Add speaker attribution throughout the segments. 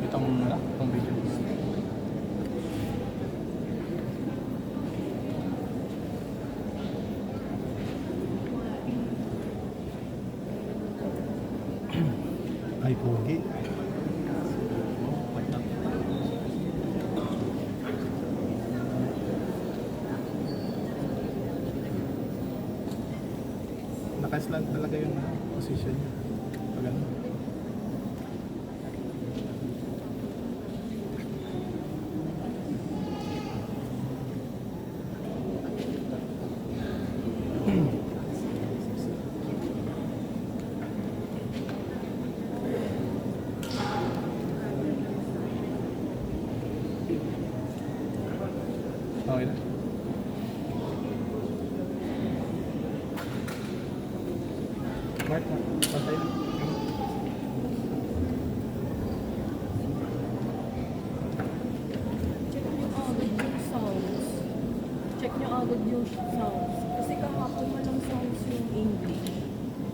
Speaker 1: Itong video.
Speaker 2: Ay, pogi. Naka-slant talaga yung position niya. Pag ano. Okay na. Mark na. Pantay na.
Speaker 3: Check nyo agad yung sounds. Kasi kahapon walang sounds yung English.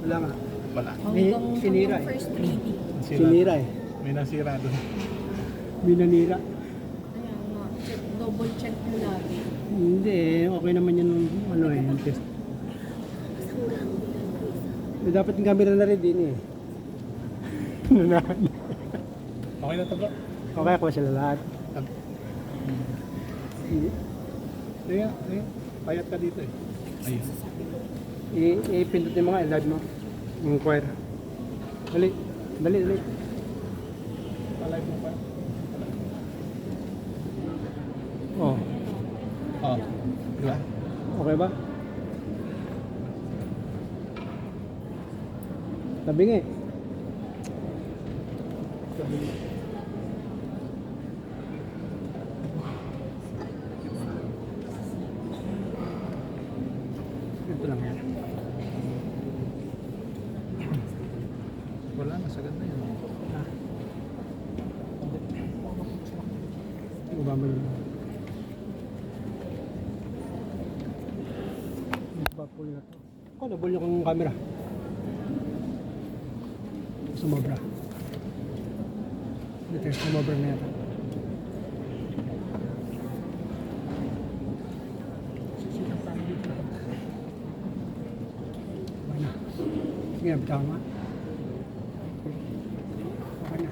Speaker 2: Wala nga.
Speaker 1: Wala.
Speaker 2: Sinira
Speaker 3: Hanggang
Speaker 2: eh.
Speaker 3: first reading.
Speaker 2: Sinira eh.
Speaker 1: May nasira doon.
Speaker 2: May nanira.
Speaker 3: Ayan nga. Double check nyo lagi.
Speaker 2: Hindi eh. Okay naman yun ano eh. Yung test. Dapat yung camera na rin din eh.
Speaker 1: Okay na to bro.
Speaker 2: Okay ako sila lahat.
Speaker 1: Kaya, payat ka dito eh. Ayun.
Speaker 2: I-pindot yung mga live mo. Yung choir. Dali. Dali, dali.
Speaker 1: Palive mo pa.
Speaker 2: Oh.
Speaker 1: Oh. Diba?
Speaker 2: Okay ba? Tabi nga eh. Tabi nga. Ito lang yan.
Speaker 1: Wala na, sagad na yun.
Speaker 2: Ibaba mo yun. Ibaba na to. Ako, nabul yung camera. Sumobra. Ito, sumobra na yata. Okay na. Sige, bitaw nga. Okay na.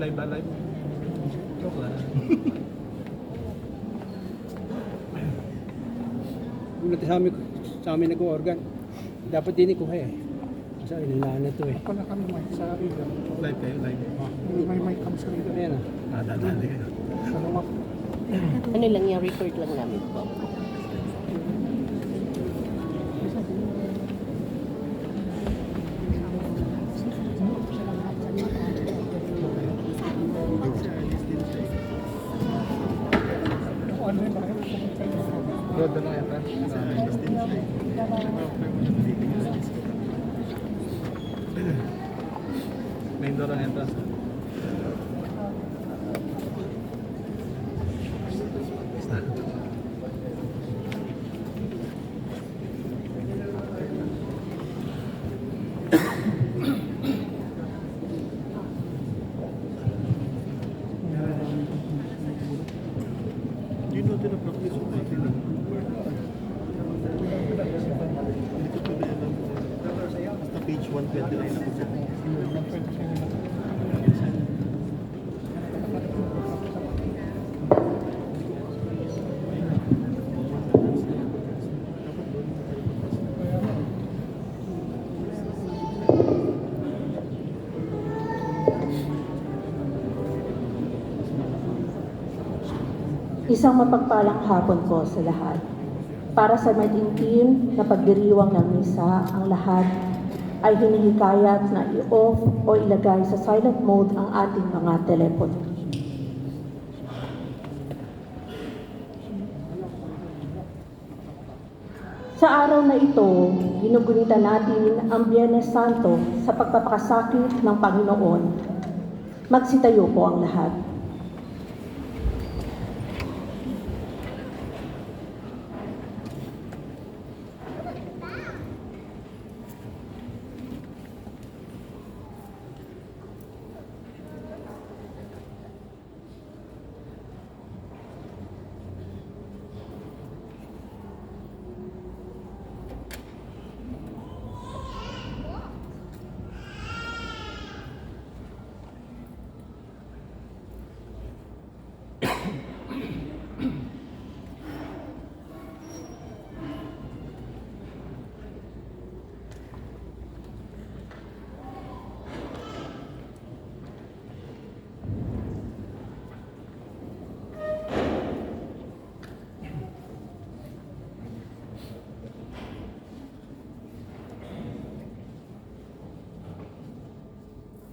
Speaker 1: Live ba live? Joke lang.
Speaker 2: Bulat sa amin nag-organ. Dapat din ikuha eh. Kasi nilalaan na to eh.
Speaker 4: Ako na kami mic sa radio.
Speaker 1: Live kayo, live.
Speaker 4: May mic kami sa radio.
Speaker 2: Ayan ah.
Speaker 1: Dadali kayo.
Speaker 4: Ano nga?
Speaker 5: Ano lang yung record lang namin po.
Speaker 4: Ano yung bakit?
Speaker 1: Road na yata. Main door ang entrance.
Speaker 2: You know the practice of my feeling. Basta page 129 ako dyan.
Speaker 6: Isang mapagpalang hapon po sa lahat. Para sa matintim na pagdiriwang ng misa, ang lahat ay hinihikayat na i-off o ilagay sa silent mode ang ating mga telepono. Sa araw na ito, ginugunita natin ang Biyernes Santo sa pagpapakasakit ng Panginoon. Magsitayo po ang lahat.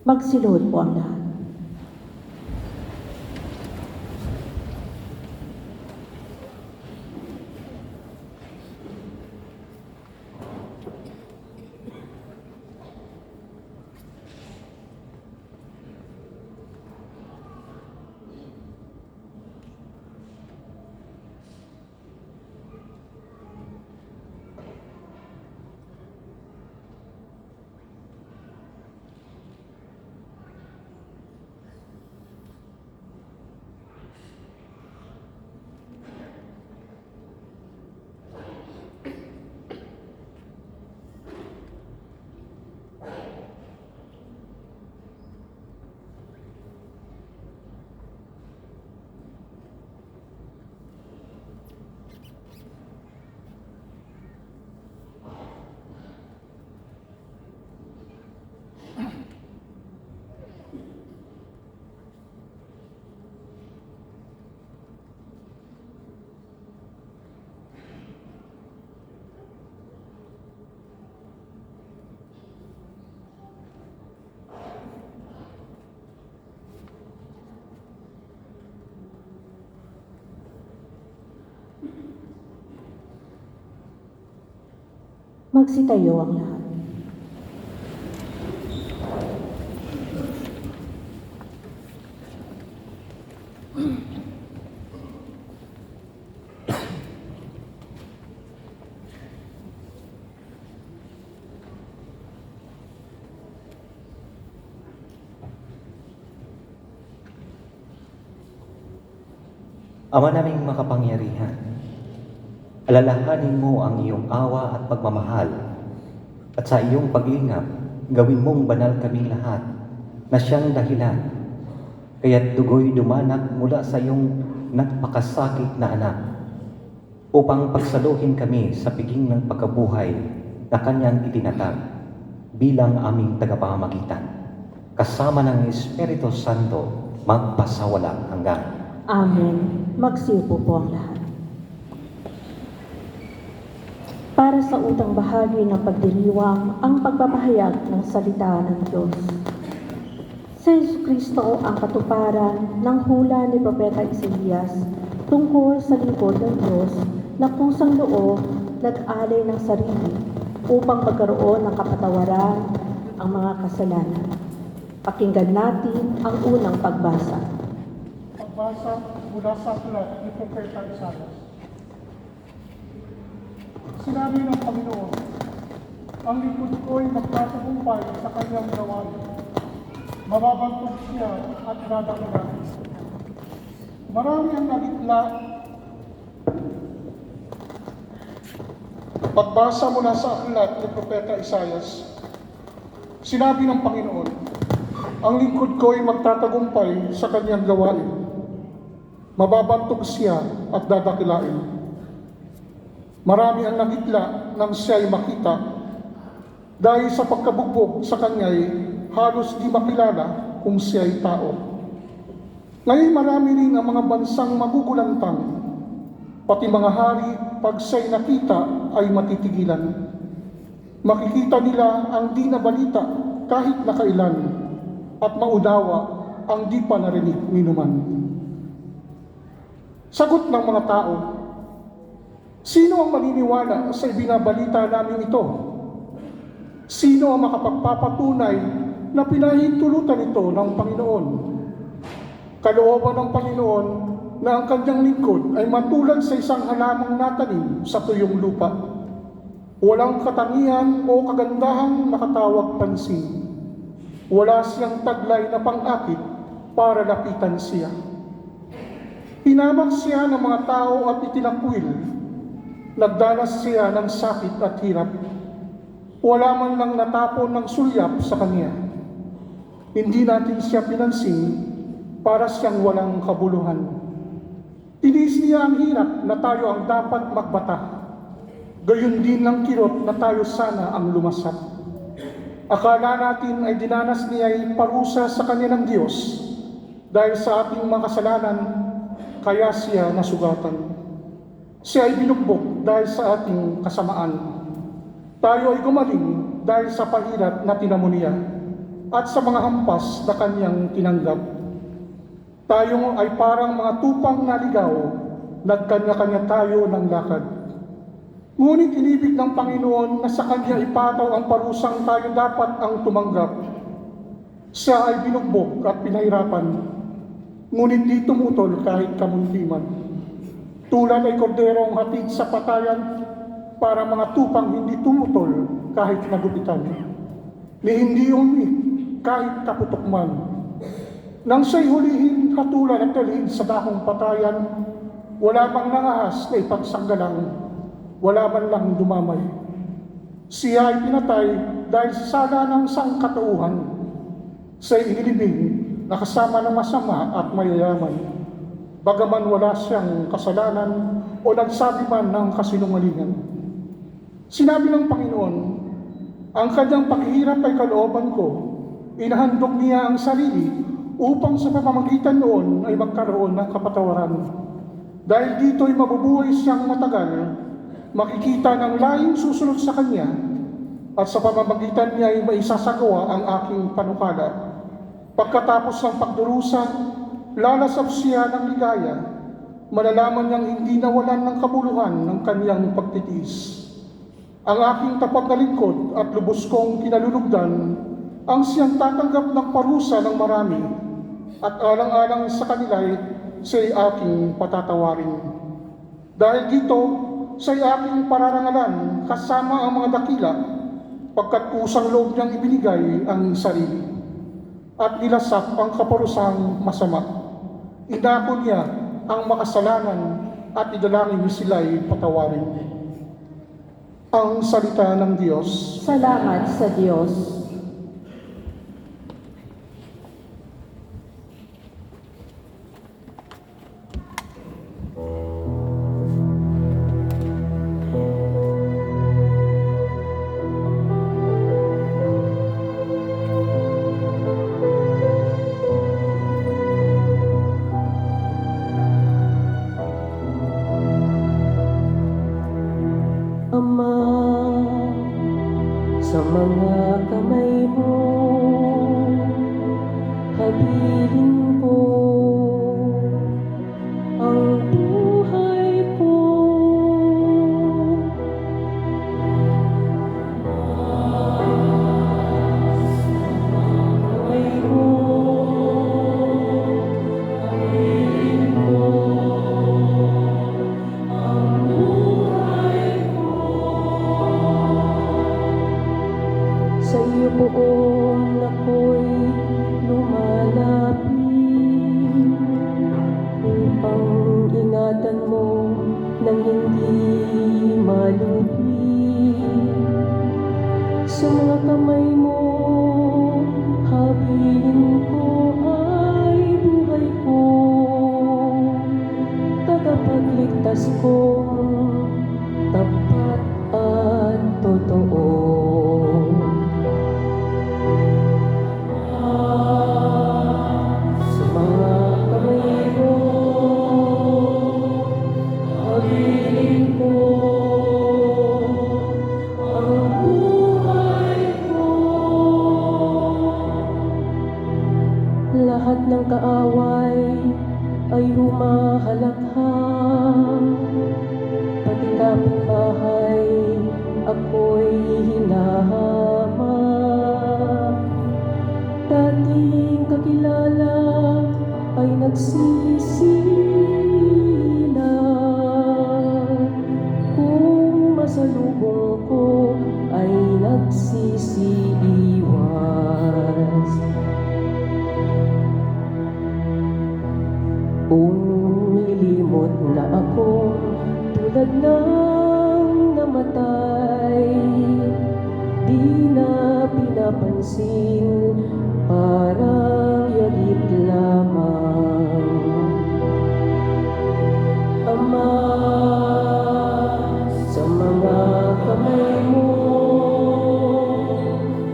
Speaker 6: Magsilod po ang lahat. Magsitayo ang lahat.
Speaker 7: Ama naming makapangyarihan, alalahanin mo ang iyong awa at pagmamahal, at sa iyong paglingap, gawin mong banal kaming lahat na siyang dahilan, kaya't dugoy dumanak mula sa iyong nagpakasakit na anak, upang pagsaluhin kami sa piging ng pagkabuhay na kanyang itinatag bilang aming tagapamagitan, kasama ng Espiritu Santo magpasawalang hanggan.
Speaker 6: Amen. Magsiupo po ang lahat. Para sa utang bahagi ng pagdiriwang ang pagpapahayag ng salita ng Diyos. Si Jesucristo ang katuparan ng hula ni Propeta Isaías tungkol sa lingkod ng Diyos na kusang loob nag-alay ng sarili upang magkaroon ng kapatawaran ang mga kasalanan. Pakinggan natin ang unang pagbasa.
Speaker 4: Pagbasa mula sa aklat ni Propeta Isaías. Sinabi ng Panginoon, ang lingkod ko'y magtatagumpay sa kanyang gawain. Mababantog siya at dadakilan. Marami ang nagitla. Pagbasa mula sa aklat ni Propeta Isaías, sinabi ng Panginoon, ang lingkod ko'y magtatagumpay sa kanyang gawain. Mababantog siya at dadakilain. Marami ang nagitla nang siya'y makita. Dahil sa pagkabugbog sa kanya'y halos di makilala kung siya'y tao. Ngayon marami rin ang mga bansang magugulantang, pati mga hari pag siya'y nakita ay matitigilan. Makikita nila ang di na balita kahit nakailan, at maunawa ang di pa narinig minuman. Sagot ng mga tao, sino ang maniniwala sa ibinabalita namin ito? Sino ang makapagpapatunay na pinahintulutan ito ng Panginoon? Kalooban ng Panginoon na ang kanyang lingkod ay matulad sa isang halamang natanim sa tuyong lupa. Walang katangian o kagandahang nakatawag pansin. Wala siyang taglay na pang-akit para lapitan siya. Hinamak siya ng mga tao at itinakwil. Nagdanas siya ng sakit at hirap. Wala man lang natapon ng sulyap sa kanya. Hindi natin siya pinansin para siyang walang kabuluhan. Tinis niya ang hirap na tayo ang dapat magbata. Gayon din ang kirot na tayo sana ang lumasap. Akala natin ay dinanas niya ay parusa sa kanya ng Diyos dahil sa ating mga kasalanan, kaya siya nasugatan. Siya ay binugbog dahil sa ating kasamaan. Tayo ay gumaling dahil sa pahirap na tinamo niya at sa mga hampas na kanyang tinanggap. Tayo ay parang mga tupang naligaw, nagkanya-kanya tayo ng lakad. Ngunit inibig ng Panginoon na sa kanya ipataw ang parusang tayo dapat ang tumanggap. Siya ay binugbog at pinahirapan, ngunit di tumutol kahit kamuntiman. Tulad ay korderong hatid sa patayan para mga tupang hindi tumutol kahit nagupitan. Ni hindi umik kahit kaputok man. Nang siya'y hulihin, hatulan at dalhin sa dakong patayan, wala bang nangahas na ipagsanggalang, wala man lang dumamay. Siya ay pinatay dahil sa sala ng sangkatauhan. Siya'y inilibing na kasama ng masama at mayayaman, bagaman wala siyang kasalanan o nagsabi man ng kasinungalingan. Sinabi ng Panginoon, ang kanyang paghihirap ay kalooban ko, inahandog niya ang sarili upang sa pamamagitan noon ay magkaroon ng kapatawaran. Dahil dito'y mabubuhay siyang matagal, makikita ng laing susunod sa kanya, at sa pamamagitan niya ay maisasagawa ang aking panukala. Pagkatapos ng pagdurusa, lalasap siya ng ligaya, malalaman niyang hindi nawalan ng kabuluhan ng kanyang pagtitiis. Ang aking tapat na lingkod at lubos kong kinalulugdan, ang siyang tatanggap ng parusa ng marami, at alang-alang sa kanila'y siya'y aking patatawarin. Dahil dito, siya'y aking pararangalan kasama ang mga dakila, pagkat kusang loob niyang ibinigay ang sarili, at nilasap ang kaparusang masama. Inako niya ang makasalanan at idalangin sila'y patawarin. Ang salita ng Diyos.
Speaker 6: Salamat sa Diyos.
Speaker 8: Ama, sa mga kamay mo, habilin ko ang buhay ko. Kamay mo, habilin ko ang buhay ko. Sa iyo buong ako'y lumalapit upang ingatan mo nang hindi malupi. Sa mga kamay mo, habilin ko ay buhay ko, tagapagligtas kong tapat at totoo. Sa mga kamay humahalakhak, pati kapitbahay ako'y hinahamak. Dating kakilala ay nagsisila, kung masalubong ko ay nagsisiiwas. Kung nilimot na ako tulad ng namatay, di na pinapansin, parang yagit lamang. Ama, sa mga kamay mo,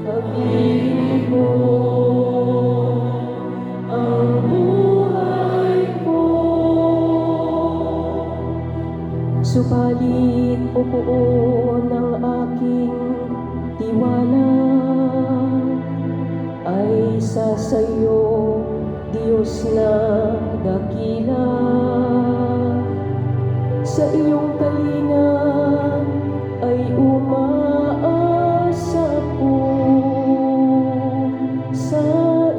Speaker 8: habilin ko ang buhay ko. Subalit buo ng aking tiwala ay sa sayo, Diyos na dakila. Sa iyong kalinga ay umaasa ako, sa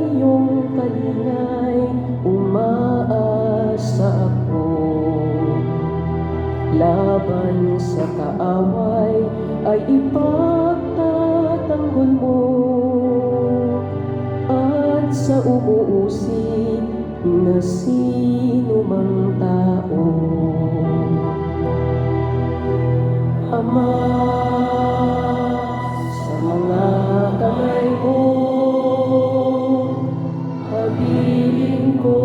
Speaker 8: iyong kalingay umaasa ako. Laban sa kaaway ay ipagtatanggol mo, at sa umuusig na sinumang tao. Ama, sa mga kamay mo, habilin ko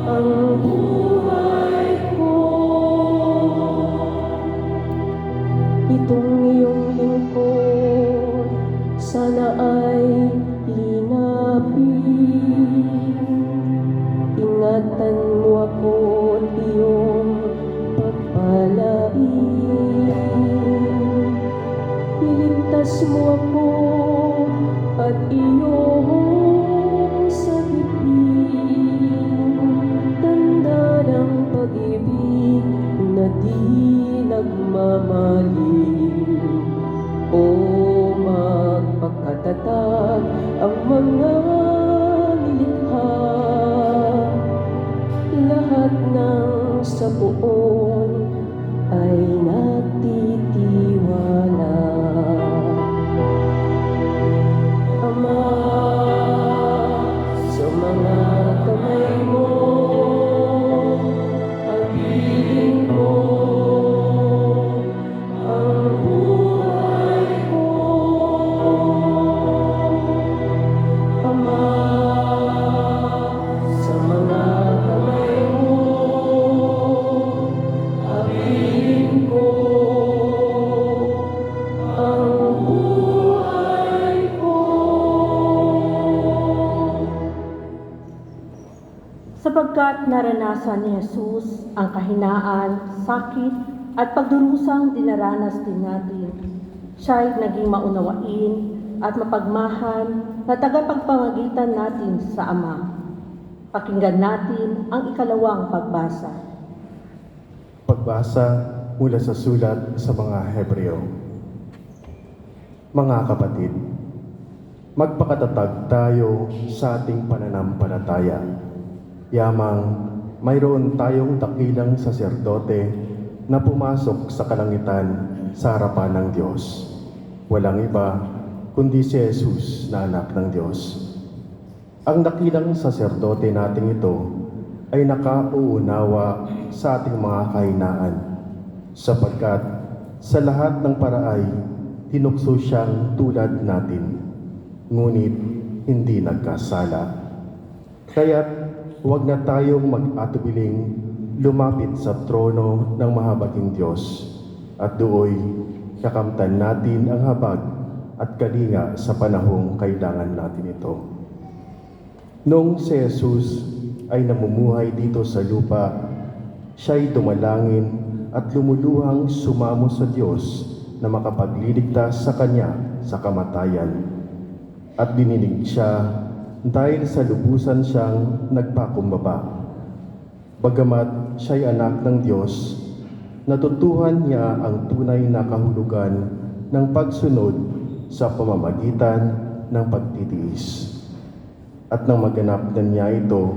Speaker 8: ang buhay ko. Itong iyong lingkod sana ay linapin. Ingatan mo ako at iyong pagpalain. Iligtas mo ako at iyong sagipin. Tanda ng pag-ibig na di nagmamalim. O magpakatatag ang mga nilikha, lahat ng sapuon ay nagtitiwala. Ama, sa mga kamay mo, habilin ko ang buhay ko. Ama, sa mga kamay mo, habilin ko ang buhay ko.
Speaker 6: Sapagkat naranasan ni Jesus ang kahinaan, sakit, at pagdurusang dinaranas din natin, siya'y naging maunawain at mapagmahal na tagapagpamagitan natin sa Ama. Pakinggan natin ang ikalawang pagbasa.
Speaker 9: Pagbasa mula sa sulat sa mga Hebreo. Mga kapatid, magpakatatag tayo sa ating pananampalataya. Yamang mayroon tayong dakilang saserdote na pumasok sa kalangitan sa harapan ng Diyos. Walang iba kundi si Jesus na anak ng Diyos. Ang dakilang saserdote nating ito ay nakauunawa sa ating mga kahinaan, sapagkat sa lahat ng paraay tinukso siyang tulad natin, ngunit hindi nagkasala. Kaya't huwag na tayong mag-atubiling lumapit sa trono ng mahabaging Diyos, at dooy kakamtan natin ang habag at kalinga sa panahong kailangan natin ito. Noong si Jesus ay namumuhay dito sa lupa, siya'y dumalangin at lumuluhang sumamo sa Diyos na makapagliligtas sa Kanya sa kamatayan. At dininig siya dahil sa lubusan siyang nagpakumbaba. Bagamat siya'y anak ng Diyos, natutuhan niya ang tunay na kahulugan ng pagsunod sa pamamagitan ng pagtitiis. At nang maganap na niya ito,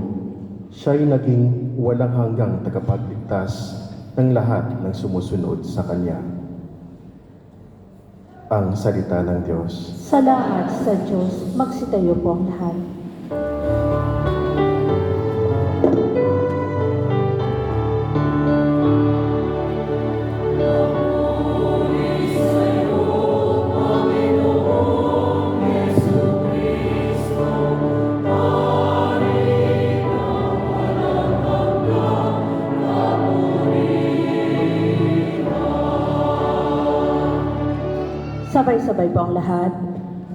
Speaker 9: siya'y naging walang hanggang tagapagligtas ng lahat ng sumusunod sa Kanya. Ang salita ng Diyos.
Speaker 6: Salamat sa Diyos, magsitayo po ang lahat. Sabay-sabay po ang lahat.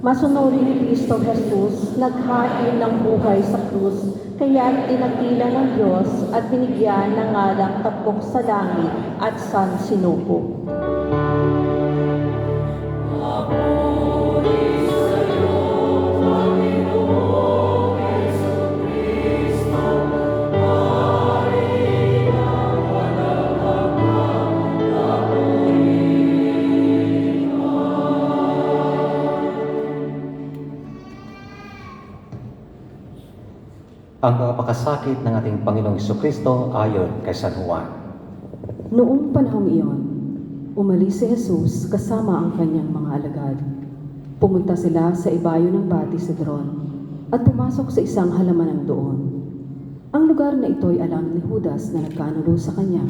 Speaker 6: Masunurin ni Kristo Jesus, naghain ng buhay sa krus, kaya't tinagila ng Diyos at binigyan ng ngalang tapok sa langit at sansinuko.
Speaker 7: Ang napakasakit ng ating Panginoong Jesucristo ayon kay San Juan.
Speaker 8: Noong panahong iyon, umalis si Jesus kasama ang kanyang mga alagad. Pumunta sila sa ibayo ng Bati Cedron at pumasok sa isang halamanan doon. Ang lugar na ito'y alam ni Judas na nagkanulo sa kanya,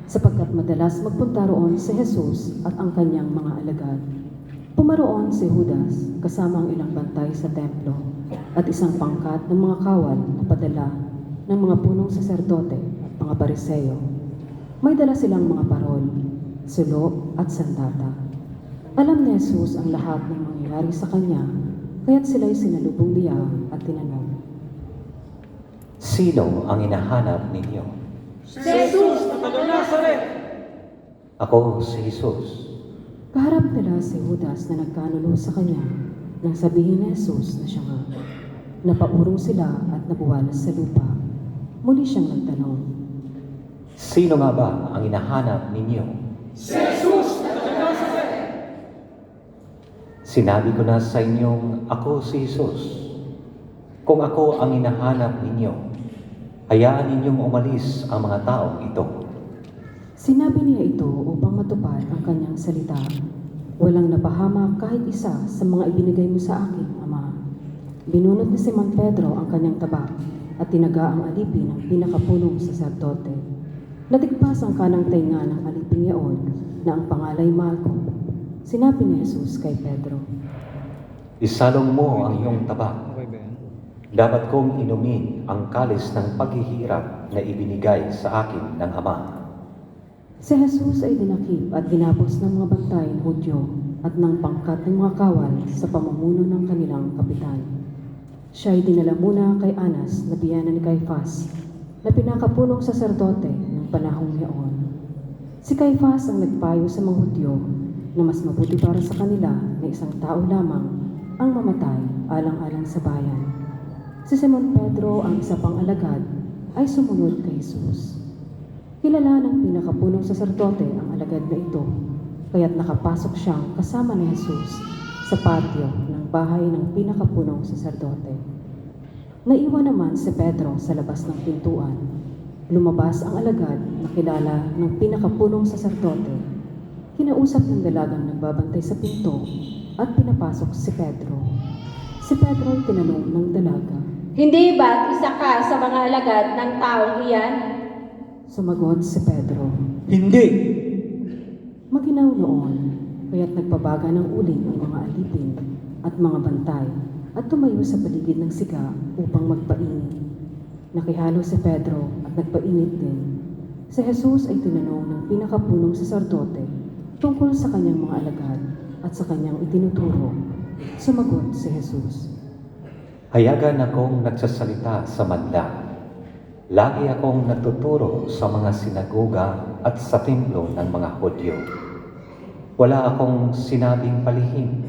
Speaker 8: sapagkat madalas magpunta roon si Jesus at ang kanyang mga alagad. Pumaroon si Judas kasama ang ilang bantay sa templo at isang pangkat ng mga kawal na padala ng mga punong saserdote at mga pariseo. May dala silang mga parol, sulo at sandata. Alam ni Jesus ang lahat ng mangyayari sa kanya, kaya't sila'y sinalubong niya at tinanong,
Speaker 7: Sino ang hinahanap ninyo?
Speaker 2: Jesus na taga Nazaret!
Speaker 7: Ako si Jesus.
Speaker 8: kaharap nila si Judas na nagkanulo sa kanya nang sabihin ni Jesus na siya nga. Napaurong sila at nabuwalas sa lupa. Muli siyang nagtanong,
Speaker 7: Sino nga ba ang hinahanap ninyo?
Speaker 2: Jesus na taga Nazaret!
Speaker 7: Sinabi ko na sa inyong ako si Jesus. Kung ako ang hinahanap ninyo, hayaan ninyong umalis ang mga taong ito.
Speaker 8: Sinabi niya ito upang matupad ang kanyang salita. Walang napahamak kahit isa sa mga ibinigay mo sa akin, Ama. Binunot ni Simon Pedro ang kanyang tabak at tinaga ang alipin ng pinakapunong saserdote. Natigpas ang kanang tainga ng alipin yaon na ang pangalay Malco. Sinabi ni Jesus kay Pedro,
Speaker 7: Isalong mo ang iyong tabak.
Speaker 1: Okay ba yan?
Speaker 7: Dapat kong inumin ang kalis ng paghihirap na ibinigay sa akin ng Ama.
Speaker 8: si Jesus ay dinakip at ginapos ng mga bantay ng Hudyo at ng pangkat ng mga kawal sa pamumuno ng kanilang kapitan. Siya ay dinala muna kay Anas na biyanan ni Caifás, na pinakapunong saserdote ng panahong yaon. Si Caifás ang nagpayo sa mga Hudyo na mas mabuti para sa kanila na isang tao lamang ang mamatay alang-alang sa bayan. Si Simon Pedro, ang isa pang alagad, ay sumunod kay Jesus. Kilala ng pinakapunong saserdote ang alagad na ito, kaya't nakapasok siyang kasama ni Jesus sa patio ng bahay ng pinakapunong saserdote. Naiwan naman si Pedro sa labas ng pintuan. Lumabas ang alagad na kilala ng pinakapunong saserdote. Kinausap ng dalagang nagbabantay sa pinto at pinapasok si Pedro. Si Pedro ay tinanong ng dalaga,
Speaker 6: Hindi ba't isa ka sa mga alagad ng taong iyan?
Speaker 8: Sumagot si Pedro,
Speaker 2: Hindi!
Speaker 8: Maginaw noon, kaya't nagpabaga ng uling ang mga alipin at mga bantay at tumayo sa paligid ng siga upang magpainit. Nakihalo si Pedro at nagpainit din. Si Jesus ay tinanong ng pinakapunong saserdote tungkol sa kanyang mga alagad at sa kanyang itinuturo. Sumagot si Jesus,
Speaker 7: Hayagan akong nagsasalita sa madla. Lagi akong nagtuturo sa mga sinagoga at sa templo ng mga Hudyo. Wala akong sinabing palihim.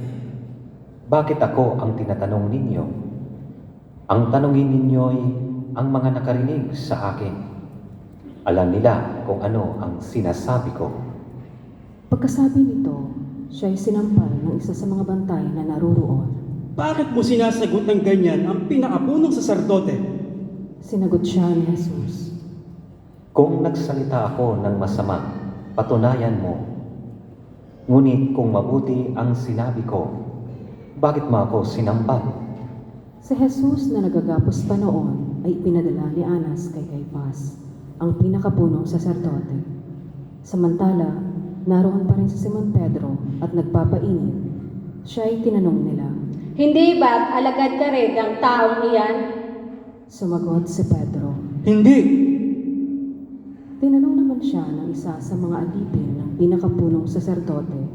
Speaker 7: Bakit ako ang tinatanong ninyo? Ang tanungin ninyo'y ang mga nakarinig sa akin. Alam nila kung ano ang sinasabi ko.
Speaker 8: Pagkasabi nito, siya ay sinampal ng isa sa mga bantay na naruroon.
Speaker 2: Bakit mo sinasagot ng ganyan ang pinakapunong saserdote?
Speaker 8: Sinagot siya ni Jesus.
Speaker 7: Kung nagsalita ako ng masama, patunayan mo. Ngunit kung mabuti ang sinabi ko, bakit mo ako sinampal?
Speaker 8: Si Jesus na nagagapos pa noon ay ipinadala ni Anas kay Caifás, ang pinakapunong saserdote. Samantala, naroon pa rin si Simon Pedro at nagpapainit. Siya ay tinanong nila.
Speaker 10: Hindi ba't alagad ka rin ng taong iyan?
Speaker 8: Sumagot si Pedro.
Speaker 2: Hindi!
Speaker 8: Tinanong naman siya ng isa sa mga alipin ng pinakapunong saserdote,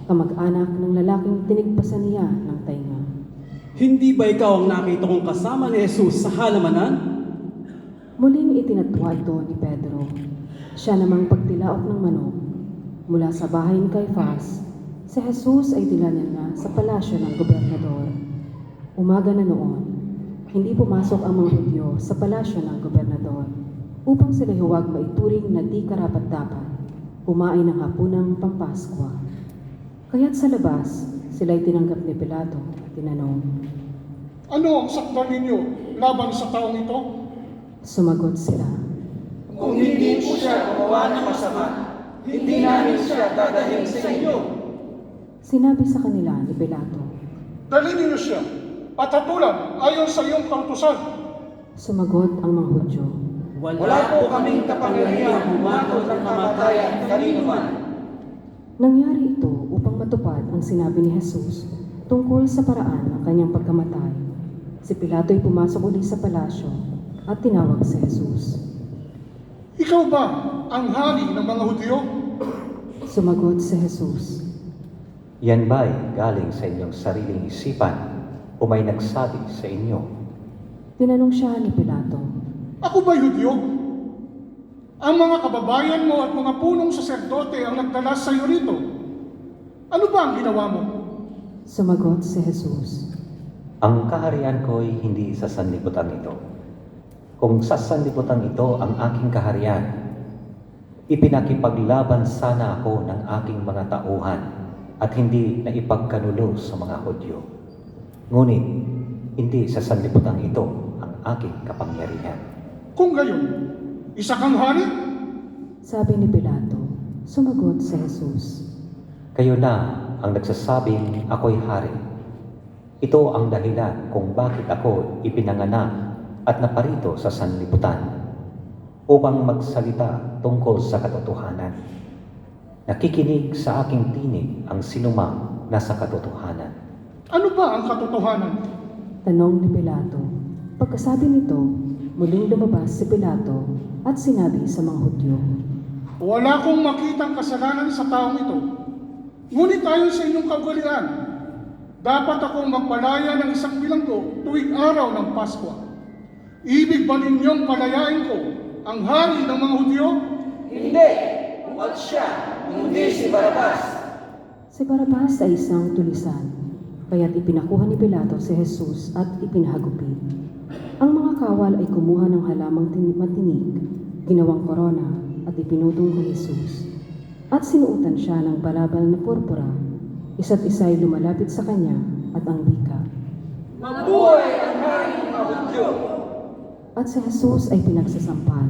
Speaker 8: kamag-anak ng lalaking tinigpasan niya ng tainga.
Speaker 2: Hindi ba ikaw ang nakita kong kasama ni Jesus sa halamanan?
Speaker 8: Muling itinatwa ito ni Pedro. Siya namang pagtilaok ng manok. Mula sa bahay ni Caifás, si Jesus ay dilanan na sa palasyo ng gobernador. Umaga na noon, hindi pumasok ang mga Hudyo sa palasyo ng gobernador upang sila huwag maituring na di karapat-dapat kumain ng hapunang Pampaskwa. Kaya't sa labas, sila'y tinanggap ni Pilato at tinanong.
Speaker 4: Ano ang sakdal ninyo laban sa taong ito?
Speaker 8: Sumagot sila.
Speaker 1: Kung hindi po siya gumawa ng masama, hindi namin siya dadahin sa inyo.
Speaker 8: Sinabi sa kanila ni Pilato.
Speaker 4: Dalhin ninyo siya at hatulan ayon sa iyong kautusan.
Speaker 8: Sumagot ang mga Hudyo.
Speaker 1: Wala po kaming kapangyarihan humatol ng kamatayan kanino man.
Speaker 8: Nangyari ito upang matupad ang sinabi ni Jesus tungkol sa paraan ng kanyang pagkamatay. Si Pilato ay pumasok uli sa palasyo at tinawag si Jesus.
Speaker 4: Ikaw ba ang hari ng mga Hudyo?
Speaker 8: Sumagot si Jesus.
Speaker 7: Yan ba'y galing sa inyong sariling isipan o may nagsabi sa inyo?
Speaker 8: Tinanong siya ni Pilato.
Speaker 4: Ako ba'y Hudyo? Ang mga kababayan mo at mga punong saserdote ang nagdala sa iyo rito. Ano ba ang ginawa mo?
Speaker 8: Sumagot si Jesus.
Speaker 7: Ang kaharian ko'y hindi sa sanlibutan ito. Kung sa sanlibutan ito ang aking kaharian, ipinakipaglaban sana ako ng aking mga tauhan at hindi na ipagkanulo sa mga Hudyo. Ngunit, hindi sa sanlibutan ito ang aking kapangyarihan.
Speaker 4: Kung gayon, isa kang hari?
Speaker 8: Sabi ni Pilato. Sumagot si Jesus.
Speaker 7: Kayo na ang nagsasabing ako'y hari. Ito ang dahilan kung bakit ako ipinanganak at naparito sa sanlibutan upang magsalita tungkol sa katotohanan. Nakikinig sa aking tinig ang sinumang nasa katotohanan.
Speaker 4: Ano ba ang katotohanan?
Speaker 8: Tanong ni Pilato. Pagkasabi nito, muling lumabas si Pilato at sinabi sa mga Hudyo.
Speaker 4: Wala akong makitang kasalanan sa taong ito. Ngunit ayon sa inyong kaugalian, dapat akong magpalaya ng isang bilanggo tuwing araw ng Paskwa. Ibig ba ninyong palayain ko ang hari ng mga Hudyo?
Speaker 1: Hindi! Huwag siya, hindi si Barabas.
Speaker 8: Si Barabas ay isang tulisan, kaya't ipinakuha ni Pilato si Jesus at ipinahagupit. Ang mga kawal ay kumuha ng halamang matinig, ginawang korona at ipinutong kay Jesus. At sinuutan siya ng balabal na purpura, isa't isa ay lumalapit sa kanya at ang wika.
Speaker 1: Mabuhay ang hari ng mga Hudyo!
Speaker 8: At si Jesus ay pinagsasampal.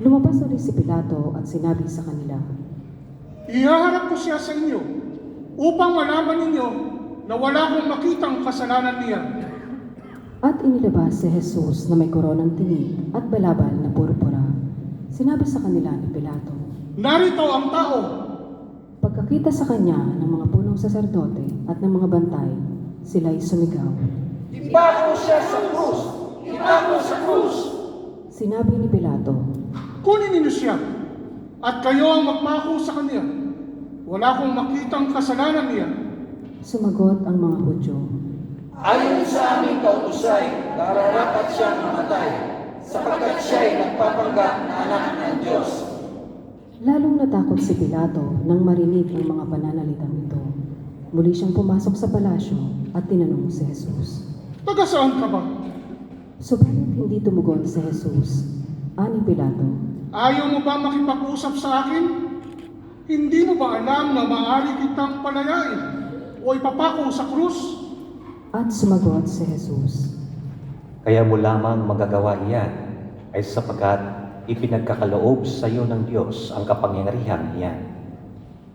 Speaker 8: Lumabas ulit si Pilato at sinabi sa kanila,
Speaker 4: Ihaharap ko siya sa inyo upang malaman ninyo na wala akong makitang kasalanan niya.
Speaker 8: At inilabas si Jesus na may koronang tinig at balabal na purpura. Sinabi sa kanila ni Pilato,
Speaker 4: Narito ang tao!
Speaker 8: Pagkakita sa kanya ng mga punong saserdote at ng mga bantay, sila'y sumigaw.
Speaker 1: Ipako siya sa krus! Ipako sa krus!
Speaker 8: Sinabi ni Pilato,
Speaker 4: Kunin ninyo siya at kayo ang magpako sa kanya. Wala akong makitang kasalanan niya.
Speaker 8: Sumagot ang mga Hudyo,
Speaker 1: Ayon sa aming kautusay, nararapat siyang mamatay, sapagkat siya'y nagpapanggap na anak ng Diyos.
Speaker 8: Lalong natakot si Pilato nang marinig ang mga pananalitang ito. Muli siyang pumasok sa palasyo at tinanong si Jesus.
Speaker 4: Taga saan ka ba?
Speaker 8: Subalit hindi tumugon si Jesus. Ani Pilato,
Speaker 4: Ayaw mo ba makipag-usap sa akin? Hindi mo ba alam na maaari kitang palayain o ipapako sa krus?
Speaker 8: at sumagot si Jesus.
Speaker 7: Kaya mo lamang magagawa iyan ay sapagkat ipinagkakaloob sa iyo ng Diyos ang kapangyarihan niyan.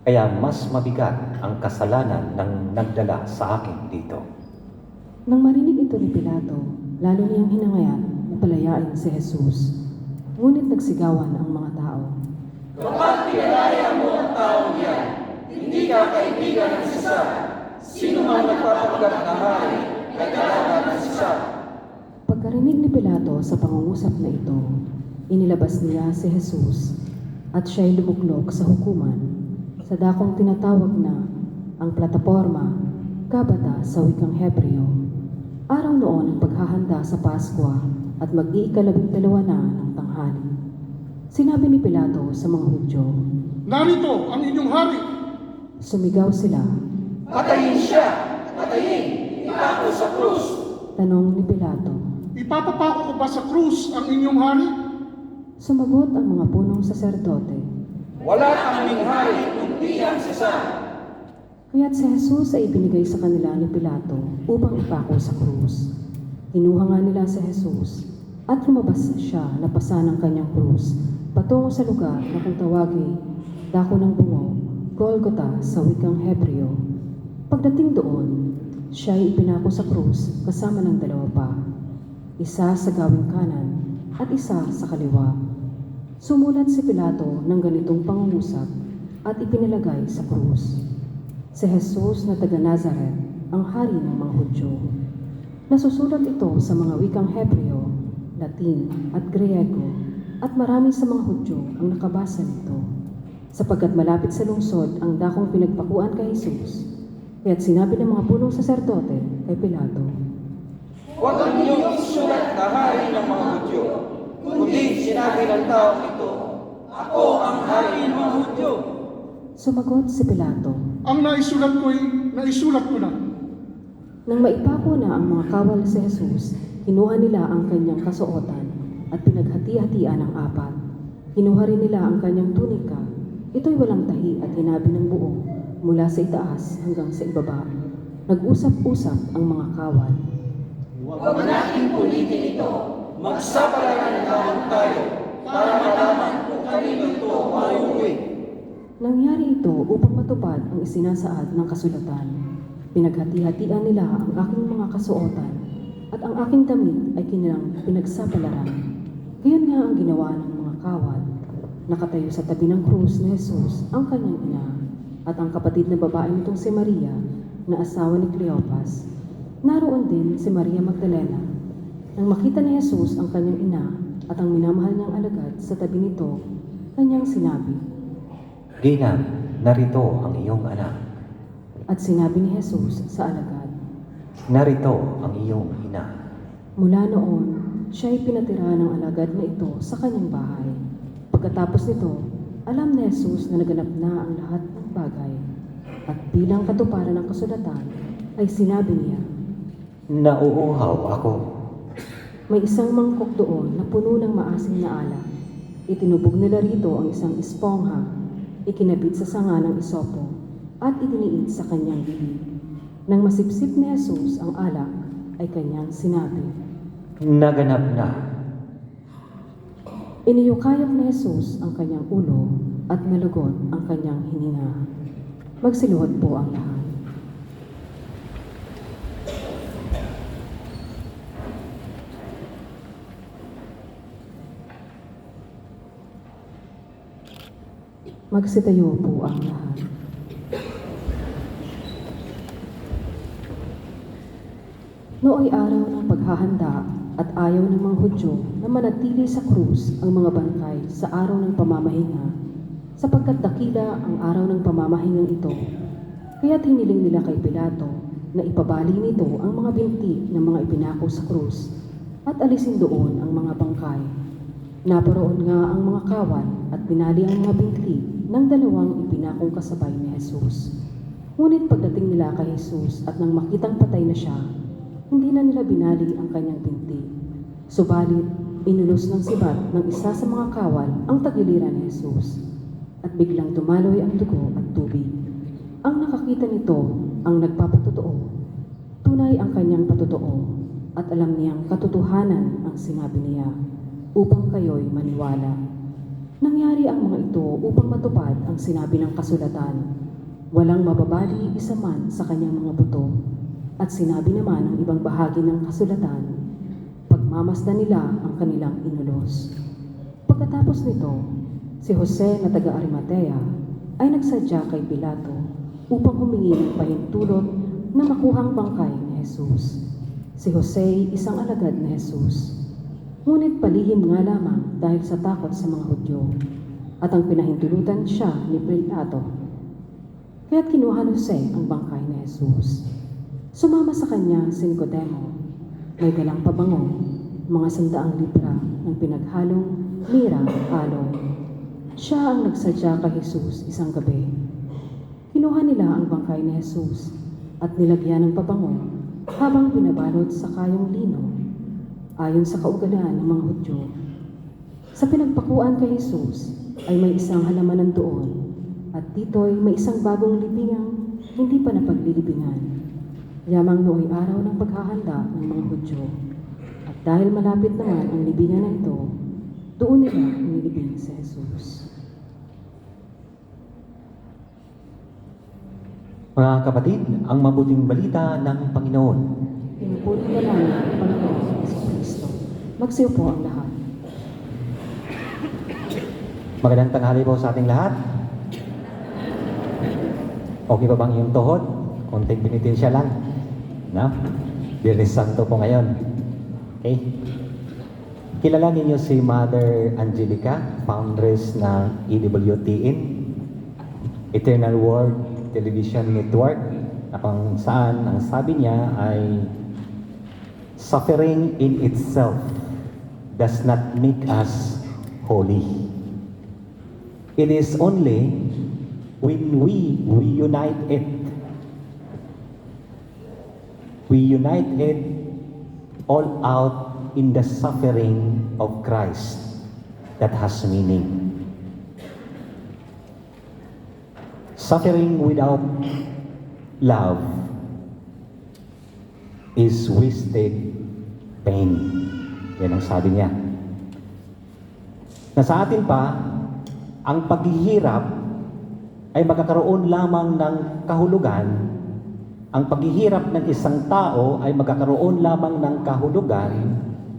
Speaker 7: Kaya mas mabigat ang kasalanan ng nagdala sa akin dito.
Speaker 8: Nang marinig ito ni Pilato, lalo niyang hinangayan na palayain si Jesus. Ngunit nagsigawan ang mga tao.
Speaker 1: Kapag pinalaya mo ang taong yan, hindi ka kaibigan ng Sisar. Sino man nagpapanggap na hari ay kalaban ng Sisar.
Speaker 8: Pagkarinig ni Pilato sa pangungusap na ito, inilabas niya si Jesus at siya'y lumuklok sa hukuman sa dakong tinatawag na ang plataporma, Gabata sa wikang Hebreo. Araw noon ang paghahanda sa Paskwa at mag-iikalabing dalawa na ng tanghali. Sinabi ni Pilato sa mga Hudyo,
Speaker 4: Narito ang inyong hari!
Speaker 8: sumigaw sila.
Speaker 1: Patayin siya! Patayin! Ipako sa krus!
Speaker 8: Tanong ni Pilato.
Speaker 4: Ipapapako ko ba sa krus ang inyong hari?
Speaker 8: Sumagot ang mga punong saserdote.
Speaker 1: Wala kaming hari kundi ang Sisar.
Speaker 8: Kaya't si Jesus ay ibinigay sa kanila ni Pilato upang ipako sa krus. Kinuha nga nila si Jesus at lumabas siya na pasa ng kanyang krus patungo sa lugar na kung tawagin Dako ng Bungo, Golgota sa wikang Hebreo. Pagdating doon, siya ay ipinako sa krus kasama ng dalawa pa, isa sa gawing kanan at isa sa kaliwa. Sumulat si Pilato ng ganitong pangungusap at ipinalagay sa krus. Si Jesus na taga Nazaret, ang hari ng mga Hudyo. Nasusulat ito sa mga wikang Hebreo, Latin at Griego, at marami sa mga Hudyo ang nakabasa nito. Sapagkat malapit sa lungsod ang dakong pinagpakuan kay Jesus, kaya't sinabi ng mga punong saserdote kay Pilato,
Speaker 1: Huwag ninyong isulat na hari ng mga Hudyo, kundi sinabi ng taong ito, Ako ang hari ng mga Hudyo.
Speaker 8: Sumagot si Pilato.
Speaker 4: Ang naisulat ko na.
Speaker 8: Nang maipako na ang mga kawal si Jesus, kinuha nila ang kanyang kasuotan at pinaghati-hatian ng apat. Kinuha rin nila ang kanyang tunika. Ito'y walang tahi at hinabi ng buo mula sa itaas hanggang sa ibaba. Nag-usap-usap ang mga kawal.
Speaker 1: Huwag nating punitin ito. Magsapalaran naman tayo para malaman kung kanino ito mauuwi.
Speaker 8: Nangyari ito upang matupad ang isinasaad ng kasulatan. Pinaghati-hatian nila ang aking mga kasuotan at ang aking damit ay kanilang pinagsapalaran. Gayon nga ang ginawa ng mga kawal. Nakatayo sa tabi ng krus ni Jesus ang kanyang ina at ang kapatid na babae nitong si Maria na asawa ni Cleopas. Naroon din si Maria Magdalena. Nang makita ni Jesus ang kanyang ina at ang minamahal niyang alagad sa tabi nito, kanyang sinabi,
Speaker 7: Gina, narito ang iyong anak.
Speaker 8: at sinabi ni Jesus sa alagad.
Speaker 7: Narito ang iyong ina.
Speaker 8: Mula noon, siya ay pinatira ng alagad na ito sa kanyang bahay. Pagkatapos nito, alam ni Jesus na naganap na ang lahat ng bagay. At bilang katuparan ng kasulatan, ay sinabi niya,
Speaker 7: Nauuhaw ako.
Speaker 8: may isang mangkok doon na puno ng maasim na alak. Itinubog nila rito ang isang espongha, ikinabit sa sanga ng isopo, at idiniit sa kanyang bibig. Nang masipsip ni Jesus ang alak, ay kanyang sinabi,
Speaker 7: Naganap na.
Speaker 8: Iniyukayok ni Jesus ang kanyang ulo at nalugod ang kanyang hininga. Magsiluhod po ang lahat. Magsitayo po ang lahat. Nooy araw ng paghahanda at ayaw ng mga Hudyo na manatili sa krus ang mga bangkay sa araw ng pamamahinga, sapagkat dakila ang araw ng pamamahingang ito. Kaya't hiniling nila kay Pilato na ipabali nito ang mga binti ng mga ipinako sa krus at alisin doon ang mga bangkay. Naparoon nga ang mga kawal at binali ang mga binti ng dalawang ipinakong kasabay ni Jesus. Ngunit pagdating nila kay Jesus at nang makitang patay na siya, hindi na nila binali ang kanyang binti. Subalit, inulos ng sibat ng isa sa mga kawal ang tagiliran ni Jesus at biglang dumaloy ang dugo at tubig. Ang nakakita nito ang nagpapatotoo. Tunay ang kanyang patotoo at alam niyang katotohanan ang sinabi niya upang kayo'y maniwala. Nangyari ang mga ito upang matupad ang sinabi ng kasulatan. Walang mababali isa man sa kanyang mga buto. At sinabi naman ng ibang bahagi ng kasulatan, pagmamasdan nila ang kanilang inulos. Pagkatapos nito, si Jose na taga Arimatea ay nagsadya kay Pilato upang humingi ng pahintulot na makuhang bangkay ni Jesus. Si Jose isang alagad ni Jesus. Ngunit palihim nga lamang dahil sa takot sa mga Hudyo at ang pinahintulutan siya ni Pilato. Kaya't kinuha ni Jose ang bangkay ni Jesus. Sumama sa kanya si Nicodemo, may dalang pabango, mga 100 libra ng pinaghalong mira at aloy. Siya ang nagsadya kay Jesus isang gabi. Kinuha nila ang bangkay ni Jesus at nilagyan ng pabango habang pinabalot sa kayong lino, ayon sa kaugalan ng mga Hudyo. Sa pinagpakuan kay Jesus ay may isang halamanan doon at dito'y may isang bagong libingang hindi pa napaglilibingan. Yamang nooy araw ng paghahanda ng mga Hudyo. At dahil malapit naman ang libingan na ito, doon nila nilibing si Jesus.
Speaker 7: Mga kapatid, ang mabuting balita ng Panginoon.
Speaker 8: Pinupuli na lang ang Panginoon sa Kristo. Magsiupo ang lahat.
Speaker 7: Magandang tanghali po sa ating lahat. Okay pa bang yung tuhod? Konting binitensya lang. No? Biyernes Santo po ngayon. Okay? Kilala ninyo si Mother Angelica, foundress ng EWTN, Eternal World Television Network, na kung saan ang sabi niya ay suffering in itself does not make us holy. It is only when we unite it all out in the suffering of Christ that has meaning. Suffering without love is wasted pain. Yan ang sabi niya. Na sa atin pa, ang paghihirap ay magkakaroon lamang ng kahulugan. Ang paghihirap ng isang tao ay magkakaroon lamang ng kahulugan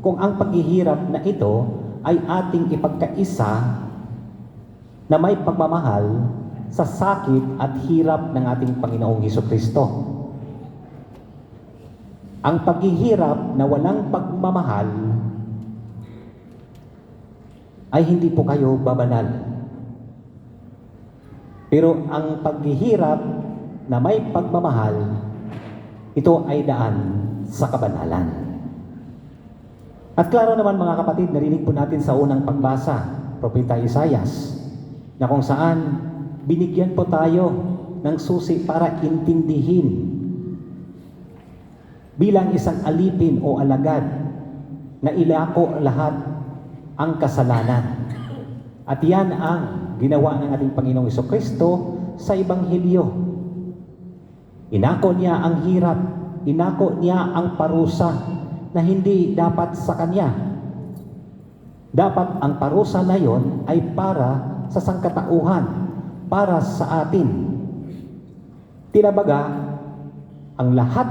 Speaker 7: kung ang paghihirap na ito ay ating ipagkaisa na may pagmamahal sa sakit at hirap ng ating Panginoong Hesukristo. Ang paghihirap na walang pagmamahal ay hindi po kayo babanal. Pero ang paghihirap na may pagmamahal, ito ay daan sa kabanalan. At klaro naman mga kapatid, narinig po natin sa unang pagbasa, Propeta Isaias, na kung saan binigyan po tayo ng susi para intindihin bilang isang alipin o alagad na ilako lahat ang kasalanan. At yan ang ginawa ng ating Panginoong Hesukristo sa Ebanghelyo. Inako niya ang hirap, inako niya ang parusa na hindi dapat sa Kanya. Dapat ang parusa na yon ay para sa sangkatauhan, para sa atin. Tinabaga, ang lahat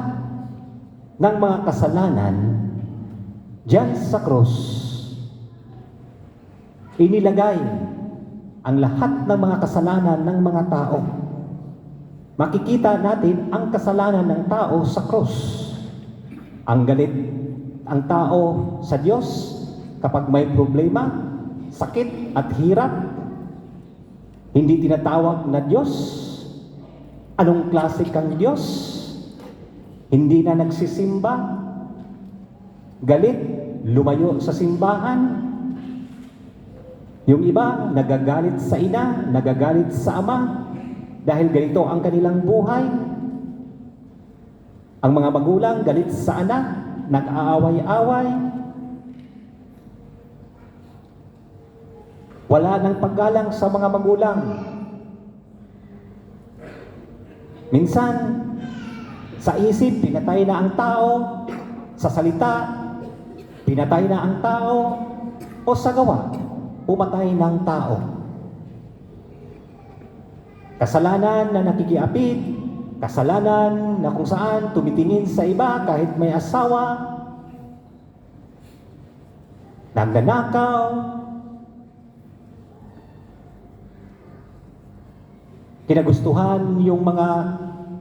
Speaker 7: ng mga kasalanan diyan sa krus, inilagay ang lahat ng mga kasalanan ng mga tao. Makikita natin ang kasalanan ng tao sa krus. Ang galit ang tao sa Diyos kapag may problema, sakit at hirap. Hindi tinatawag na Diyos. Anong klase kang Diyos? Hindi na nagsisimba. Galit, lumayo sa simbahan. Yung iba, nagagalit sa ina, nagagalit sa ama, dahil ganito ang kanilang buhay. Ang mga magulang galit sa anak, nag-aaway-away. Wala nang paggalang sa mga magulang. Minsan, sa isip, pinatay na ang tao. Sa salita, pinatay na ang tao. O sa gawa, pumatay ng tao. Kasalanan na nakikiapid, kasalanan na kung saan tumitingin sa iba kahit may asawa, nagnanakaw, kinagustuhan yung mga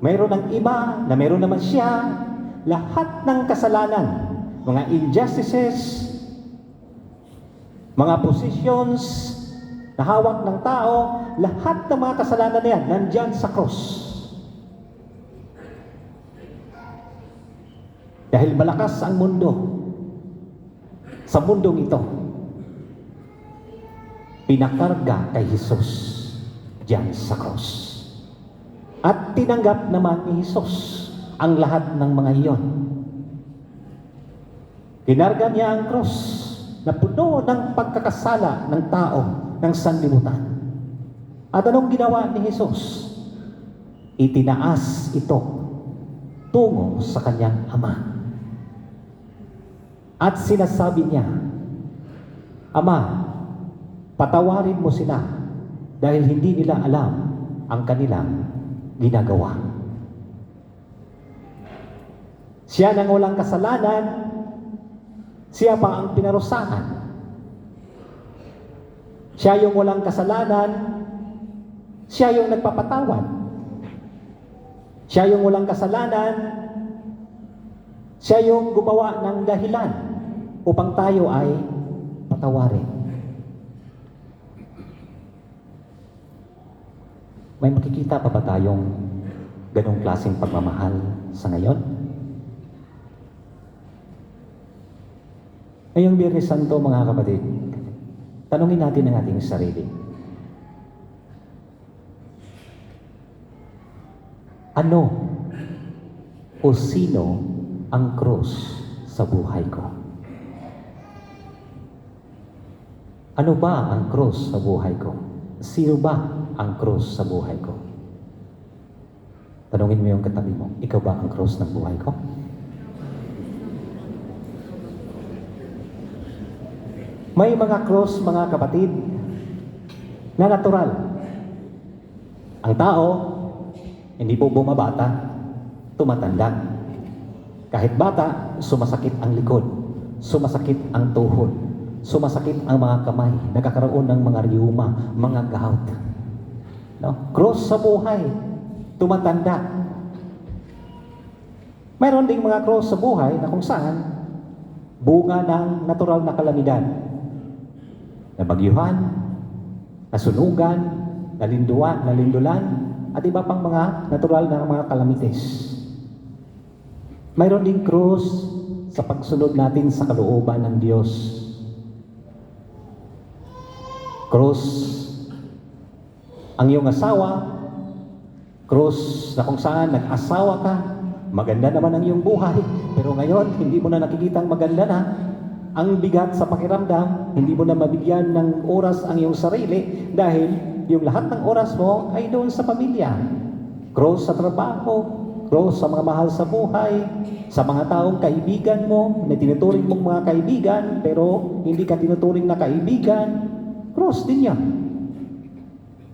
Speaker 7: mayroon ng iba na mayroon naman siya, lahat ng kasalanan, mga injustices, mga positions na hawak ng tao, lahat ng mga kasalanan na yan, nandyan sa cross. Dahil malakas ang mundo, sa mundong ito, pinakarga kay Jesus diyan sa cross. At tinanggap naman ni Jesus ang lahat ng mga iyon. Kinarga niya ang cross na puno ng pagkakasala ng tao, ng sanlibutan. At anong ginawa ni Jesus? Itinaas ito tungo sa kanyang Ama. At sinasabi niya, Ama, patawarin mo sila dahil hindi nila alam ang kanilang ginagawa. Siya nang walang kasalanan, siya pa ang pinarusahan. Siya yung walang kasalanan, siya yung nagpapatawad. Siya yung walang kasalanan, siya yung gumawa ng dahilan upang tayo ay patawarin. May makikita pa ba tayong ganong klaseng pagmamahal sa ngayon? Ngayong Biyernes Santo, mga kapatid, tanungin natin ang ating sarili. Ano o sino ang krus sa buhay ko? Ano ba ang krus sa buhay ko? Sino ba ang krus sa buhay ko? Tanungin mo yung katabi mo, ikaw ba ang krus ng buhay ko? May mga krus, mga kapatid, na natural. Ang tao, hindi po bumabata, tumatanda. Kahit bata, sumasakit ang likod, sumasakit ang tuhod, sumasakit ang mga kamay, nagkakaroon ng mga rheuma, mga gout. No? Cross sa buhay, tumatanda. Mayroon ding mga cross sa buhay na kung saan bunga ng natural na kalamidad. Nabagyuhan, nasunugan, nalindulan, at iba pang mga natural na mga kalamites. Mayroon ding krus sa pagsunod natin sa kalooban ng Diyos. Krus ang iyong asawa, krus na kung saan nag-asawa ka, maganda naman ang iyong buhay, pero ngayon hindi mo na nakikita ang maganda na. Ang bigat sa pakiramdam, hindi mo na mabigyan ng oras ang iyong sarili dahil yung lahat ng oras mo ay doon sa pamilya. Krus sa trabaho, krus sa mga mahal sa buhay, sa mga taong kaibigan mo na tinuturing mong mga kaibigan pero hindi ka tinuturing na kaibigan, krus din yan.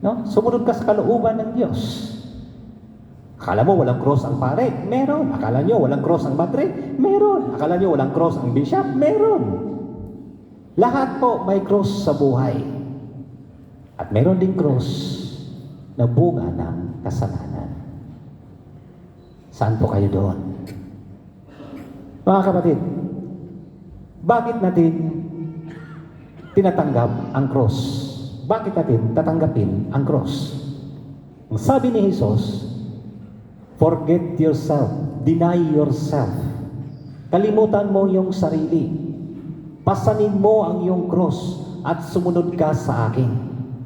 Speaker 7: No? Sumunod ka sa kalooban ng Diyos. Akala mo walang cross ang pare? Meron. Akala nyo walang cross ang padre? Meron. Akala nyo walang cross ang bishop? Meron. Lahat po may cross sa buhay. At meron ding cross na bunga ng kasalanan. Saan po kayo doon? Mga kapatid, bakit natin tinatanggap ang cross? Bakit natin tatanggapin ang cross? Ang sabi ni Jesus, forget yourself, deny yourself. Kalimutan mo yung sarili. Pasanin mo ang iyong cross at sumunod ka sa akin.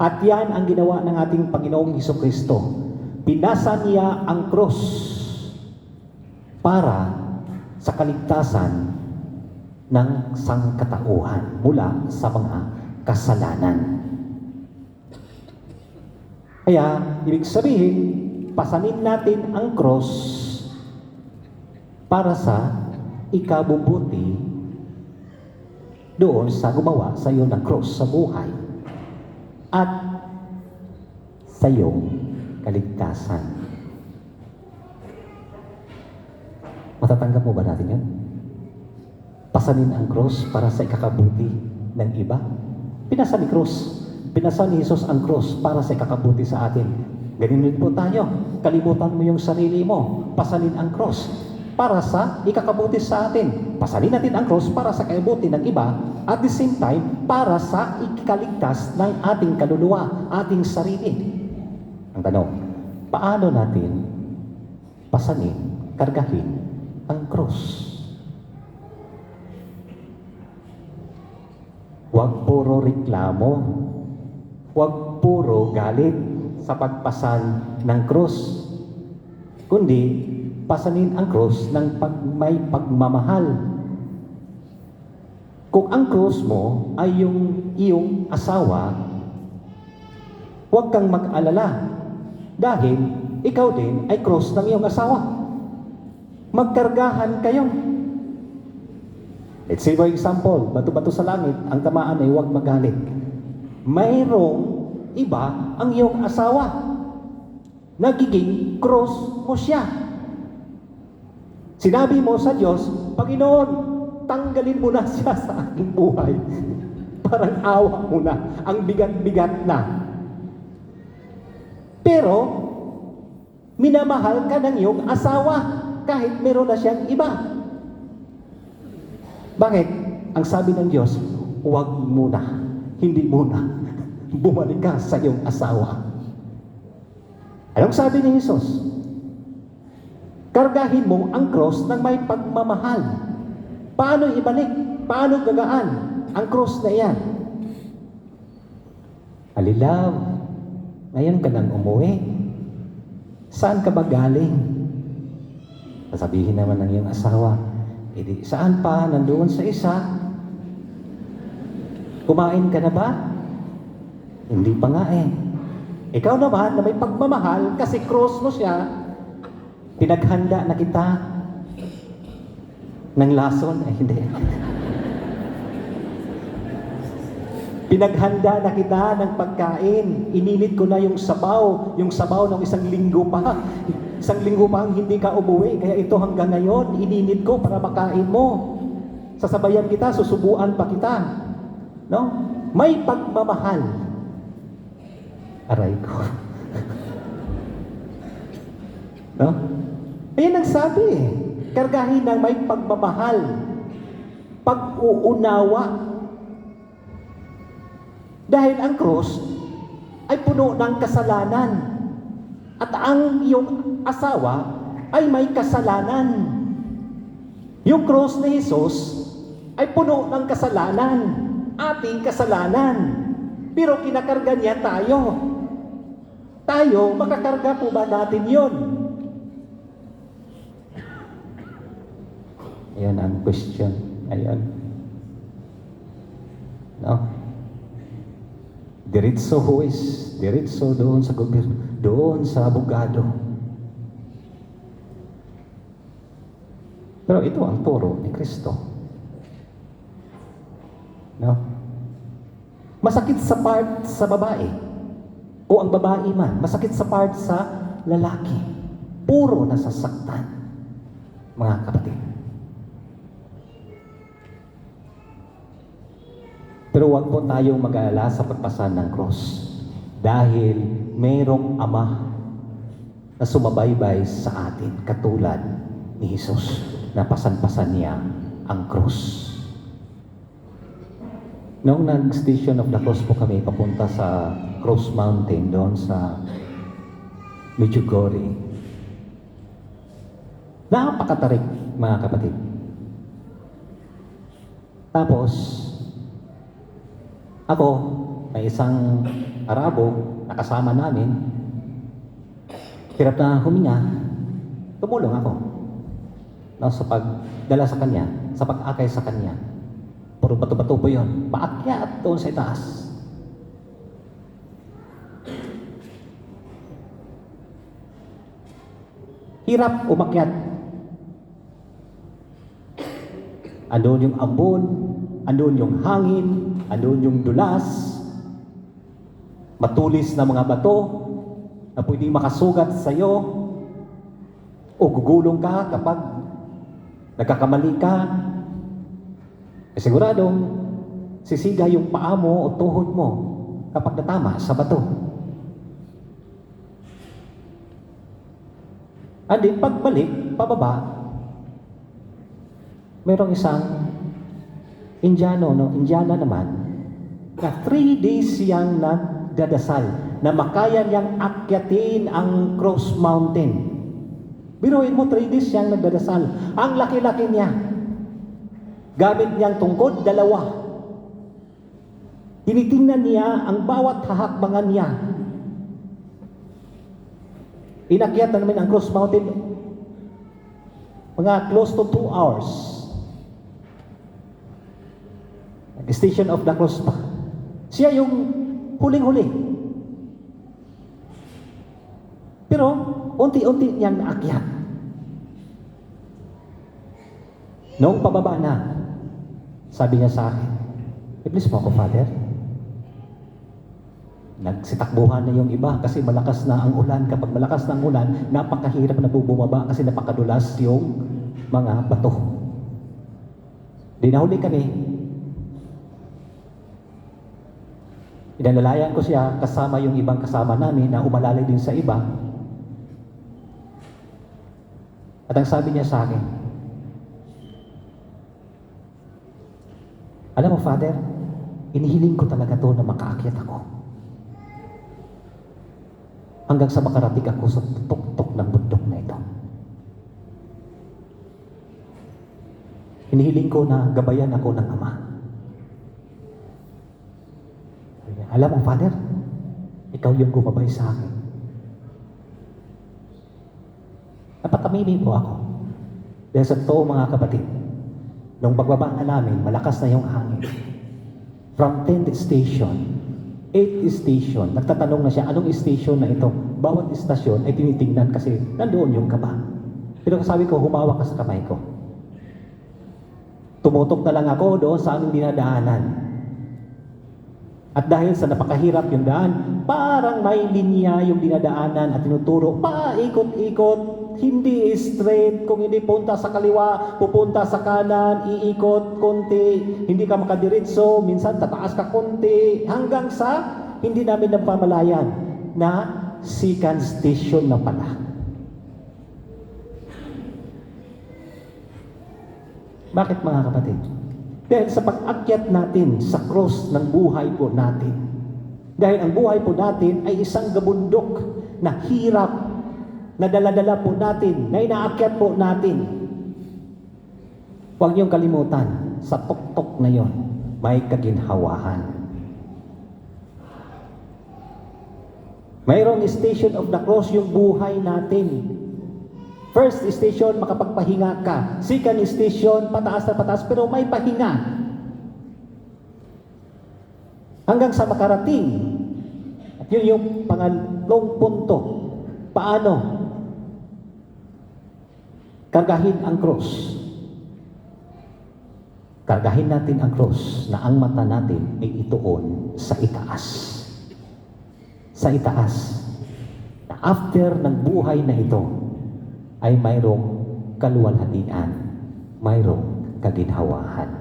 Speaker 7: At yan ang ginawa ng ating Panginoong Hesukristo. Pinasa niya ang cross para sa kaligtasan ng sangkatauhan mula sa mga kasalanan. Kaya, ibig sabihin, pasanin natin ang cross para sa ikabubuti doon sa gumawa sa iyo ng cross sa buhay at sa iyong kaligtasan. Matatanggap mo ba natin yan? Pasanin ang cross para sa ikakabuti ng iba? Pinasan ni cross. Pinasan ni Jesus ang cross para sa ikakabuti sa atin. Ganun din po tayo. Kalimutan mo yung sarili mo. Pasanin ang cross para sa ikakabuti sa atin. Pasanin natin ang cross para sa kabuti ng iba. At the same time, para sa ikaligtas ng ating kaluluwa, ating sarili. Ang tanong, paano natin pasanin, kargahin ang cross? Huwag puro reklamo. Huwag puro galit sa pagpasan ng cross. Kundi, pasanin ang cross ng may pagmamahal. Kung ang cross mo ay yung iyong asawa, huwag kang mag-alala. Dahil ikaw din ay cross ng iyong asawa. Magkargahan kayo. Let's say for example, bato-bato sa langit, ang tamaan ay huwag magalit. Mayroong iba ang iyong asawa. Nagiging cross mo siya. Sinabi mo sa Diyos, Panginoon, tanggalin mo na siya sa aking buhay. Parang awa mo na, ang bigat-bigat na. Pero, minamahal ka ng iyong asawa kahit meron na siyang iba. Bakit? Ang sabi ng Diyos, huwag muna. Hindi muna. Bumalik ka sa iyong asawa. Anong sabi ni Jesus? Kargahin mo ang cross ng may pagmamahal. Paano ibalik? Paano gagaan ang cross na iyan? Alilaw, ngayon ka nang umuwi. Saan ka ba galing? Sasabihin naman ng iyong asawa, edi saan pa? Nandoon sa isa. Kumain ka na ba? Hindi pa nga eh. Ikaw naman na may pagmamahal kasi cross mo siya, pinaghanda na kita ng lason. Hindi. Pinaghanda na kita ng pagkain. Ininit ko na yung sabaw ng isang linggo pa. Isang linggo pa ang hindi ka umuwi. Kaya ito hanggang ngayon, ininit ko para makain mo. Sasabayan kita, susubuan pa kita. No? May pagmamahal. Aray ko. No? Ayan ang sabi eh. Kargahin ng may pagmamahal. Pag-uunawa. Dahil ang cross ay puno ng kasalanan. At ang iyong asawa ay may kasalanan. Yung cross ni Jesus ay puno ng kasalanan. Ating kasalanan. Pero kinakarga niya tayo. Tayo, makakarga po ba natin yun? Ayan ang question. Ayan. No? Diretso huwis. Diretso doon sa gobyerno. Doon sa abogado. Pero ito ang turo ni Kristo. No? Masakit sa part sa babae. O ang babae man. Masakit sa part sa lalaki. Puro nasasaktan. Mga kapatid. Pero huwag po tayong mag-alala sa pagpasan ng cross. Dahil mayroong Ama na sumabaybay sa atin katulad ni Jesus na pasan-pasan niya ang cross. Noong nag-Station of the Cross po kami papunta sa Cross Mountain doon sa Medjugorje. Napakatarik mga kapatid. Tapos, ako, may isang Arabo na kasama namin, hirap na huminga, tumulong ako. No, sa pagdala sa kanya, sa pag-akay sa kanya. Puro bato-bato po yun. Paakyat doon sa itaas. Hirap umakyat. Andun yung ambon, andun yung hangin, andun yung dulas, matulis na mga bato na pwedeng makasugat sa iyo o gugulong ka kapag nagkakamali ka. Siguradong sisiga yung paa mo o tuhod mo kapag natama sa bato. And then, pagbalik, pababa, merong isang Indiana naman, na 3 days siyang nagdadasal, na makaya niyang akyatin ang Cross Mountain. Biruin mo, 3 days siyang nagdadasal. Ang laki-laki niya. Gamit niyang tungkod, 2. Tinitingnan niya ang bawat hahakbangan niya. Inakyat na namin ang Cross Mountain mga close to 2 hours. Station of the Cross pa. Siya yung huling-huli. Pero unti-unti niyang naakyat. Noong pababa na, sabi niya sa akin, "Please mo ako, Father." Nagsitakbuhan na yung iba kasi malakas na ang ulan. Kapag malakas na ang ulan, napakahirap na bumaba kasi napakadulas yung mga bato. Dinahuli kami. Inalalayan ko siya kasama yung ibang kasama namin na umalalay din sa iba. At ang sabi niya sa akin, "Alam mo, Father, inihiling ko talaga to na makaakyat ako. Hanggang sa makarating ako sa tuktok ng bundok na ito. Hinihiling ko na gabayan ako ng Ama." "Alam mo, Father, ikaw yung gumabay sa akin." Napatamimi po ako. Dahil sa totoo, mga kapatid, nung pagbaba na namin, malakas na yung hangin. From 10th station, 8th station, nagtatanong na siya, anong station na ito? Bawat istasyon ay tinitingnan kasi nandoon yung kaba. Pero sabi ko, humawak ka sa kamay ko. Tumutok na lang ako doon sa aming dinadaanan. At dahil sa napakahirap yung daan, parang may linya yung dinadaanan at tinuturo, paikot-ikot, hindi straight. Kung hindi punta sa kaliwa, pupunta sa kanan, iikot konti, hindi ka makadiretso, minsan tataas ka konti, hanggang sa hindi namin napamalayan na second station na pala. Bakit, mga kapatid? Dahil sa pag-akyat natin sa cross ng buhay po natin. Dahil ang buhay po natin ay isang gabundok na hirap, na dala-dala po natin, na inaakyat po natin. Huwag niyong kalimutan, sa tuktok na yon, may kaginhawahan. Mayroong station of the cross yung buhay natin. First station, makapagpahinga ka. Second station, pataas na pataas, pero may pahinga. Hanggang sa makarating. At yun yung pangalong punto. Paano kargahin ang cross? Kargahin natin ang cross na ang mata natin ay ituon sa itaas. Sa itaas. Na after ng buhay na ito, ay mayroong kaluwalhatian, mayroong kaginhawahan.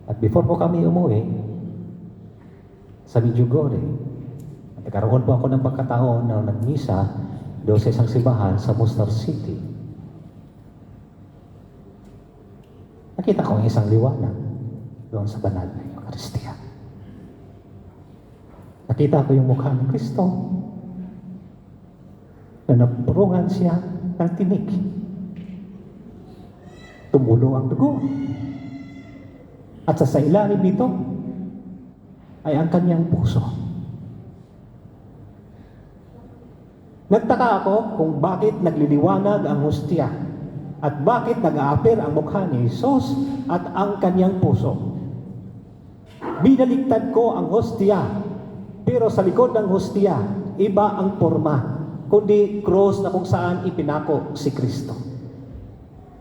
Speaker 7: At before po kami umuwi sa Medjugorje, at nagkaroon po ako ng pagkataon na nagmisa doon sa isang simbahan sa Mustar City. Nakita ko ang isang liwanag doon sa banal na Eucharistia. Nakita ko yung mukha ng Kristo na napurungan siya ng tinik. Tumulo ang dugo. At sa ilalim nito ay ang kanyang puso. Nagtaka ako kung bakit nagliliwanag ang hostya at bakit nag-aapir ang mukha ni Jesus at ang kanyang puso. Binaligtad ko ang hostya, pero sa likod ng hostya, iba ang porma.
Speaker 11: kundi krus na kung saan ipinako si Kristo.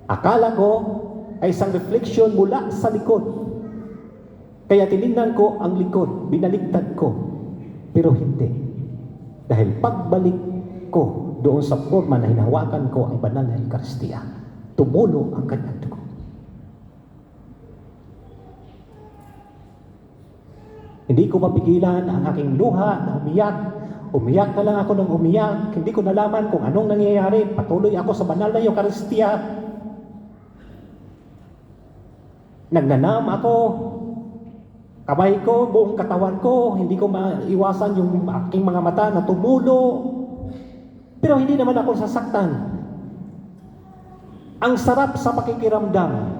Speaker 11: Akala ko ay isang refleksyon mula sa likod. Kaya tinignan ko ang likod, binaligtad ko, pero hindi. Dahil pagbalik ko doon sa forma na hinahawakan ko ang banal na Eucharistia, tumulo ang kanyang dugo. Hindi ko mapigilan ang aking luha na umiyak. Umiyak na lang ako ng umiyak. Hindi ko nalaman kung anong nangyayari. Patuloy ako sa banal na Eucharistia. Nagnanam ako. Kamay ko, buong katawan ko, hindi ko maiwasan yung aking mga mata na tumulo. Pero hindi naman ako sasaktan. Ang sarap sa pakikiramdam.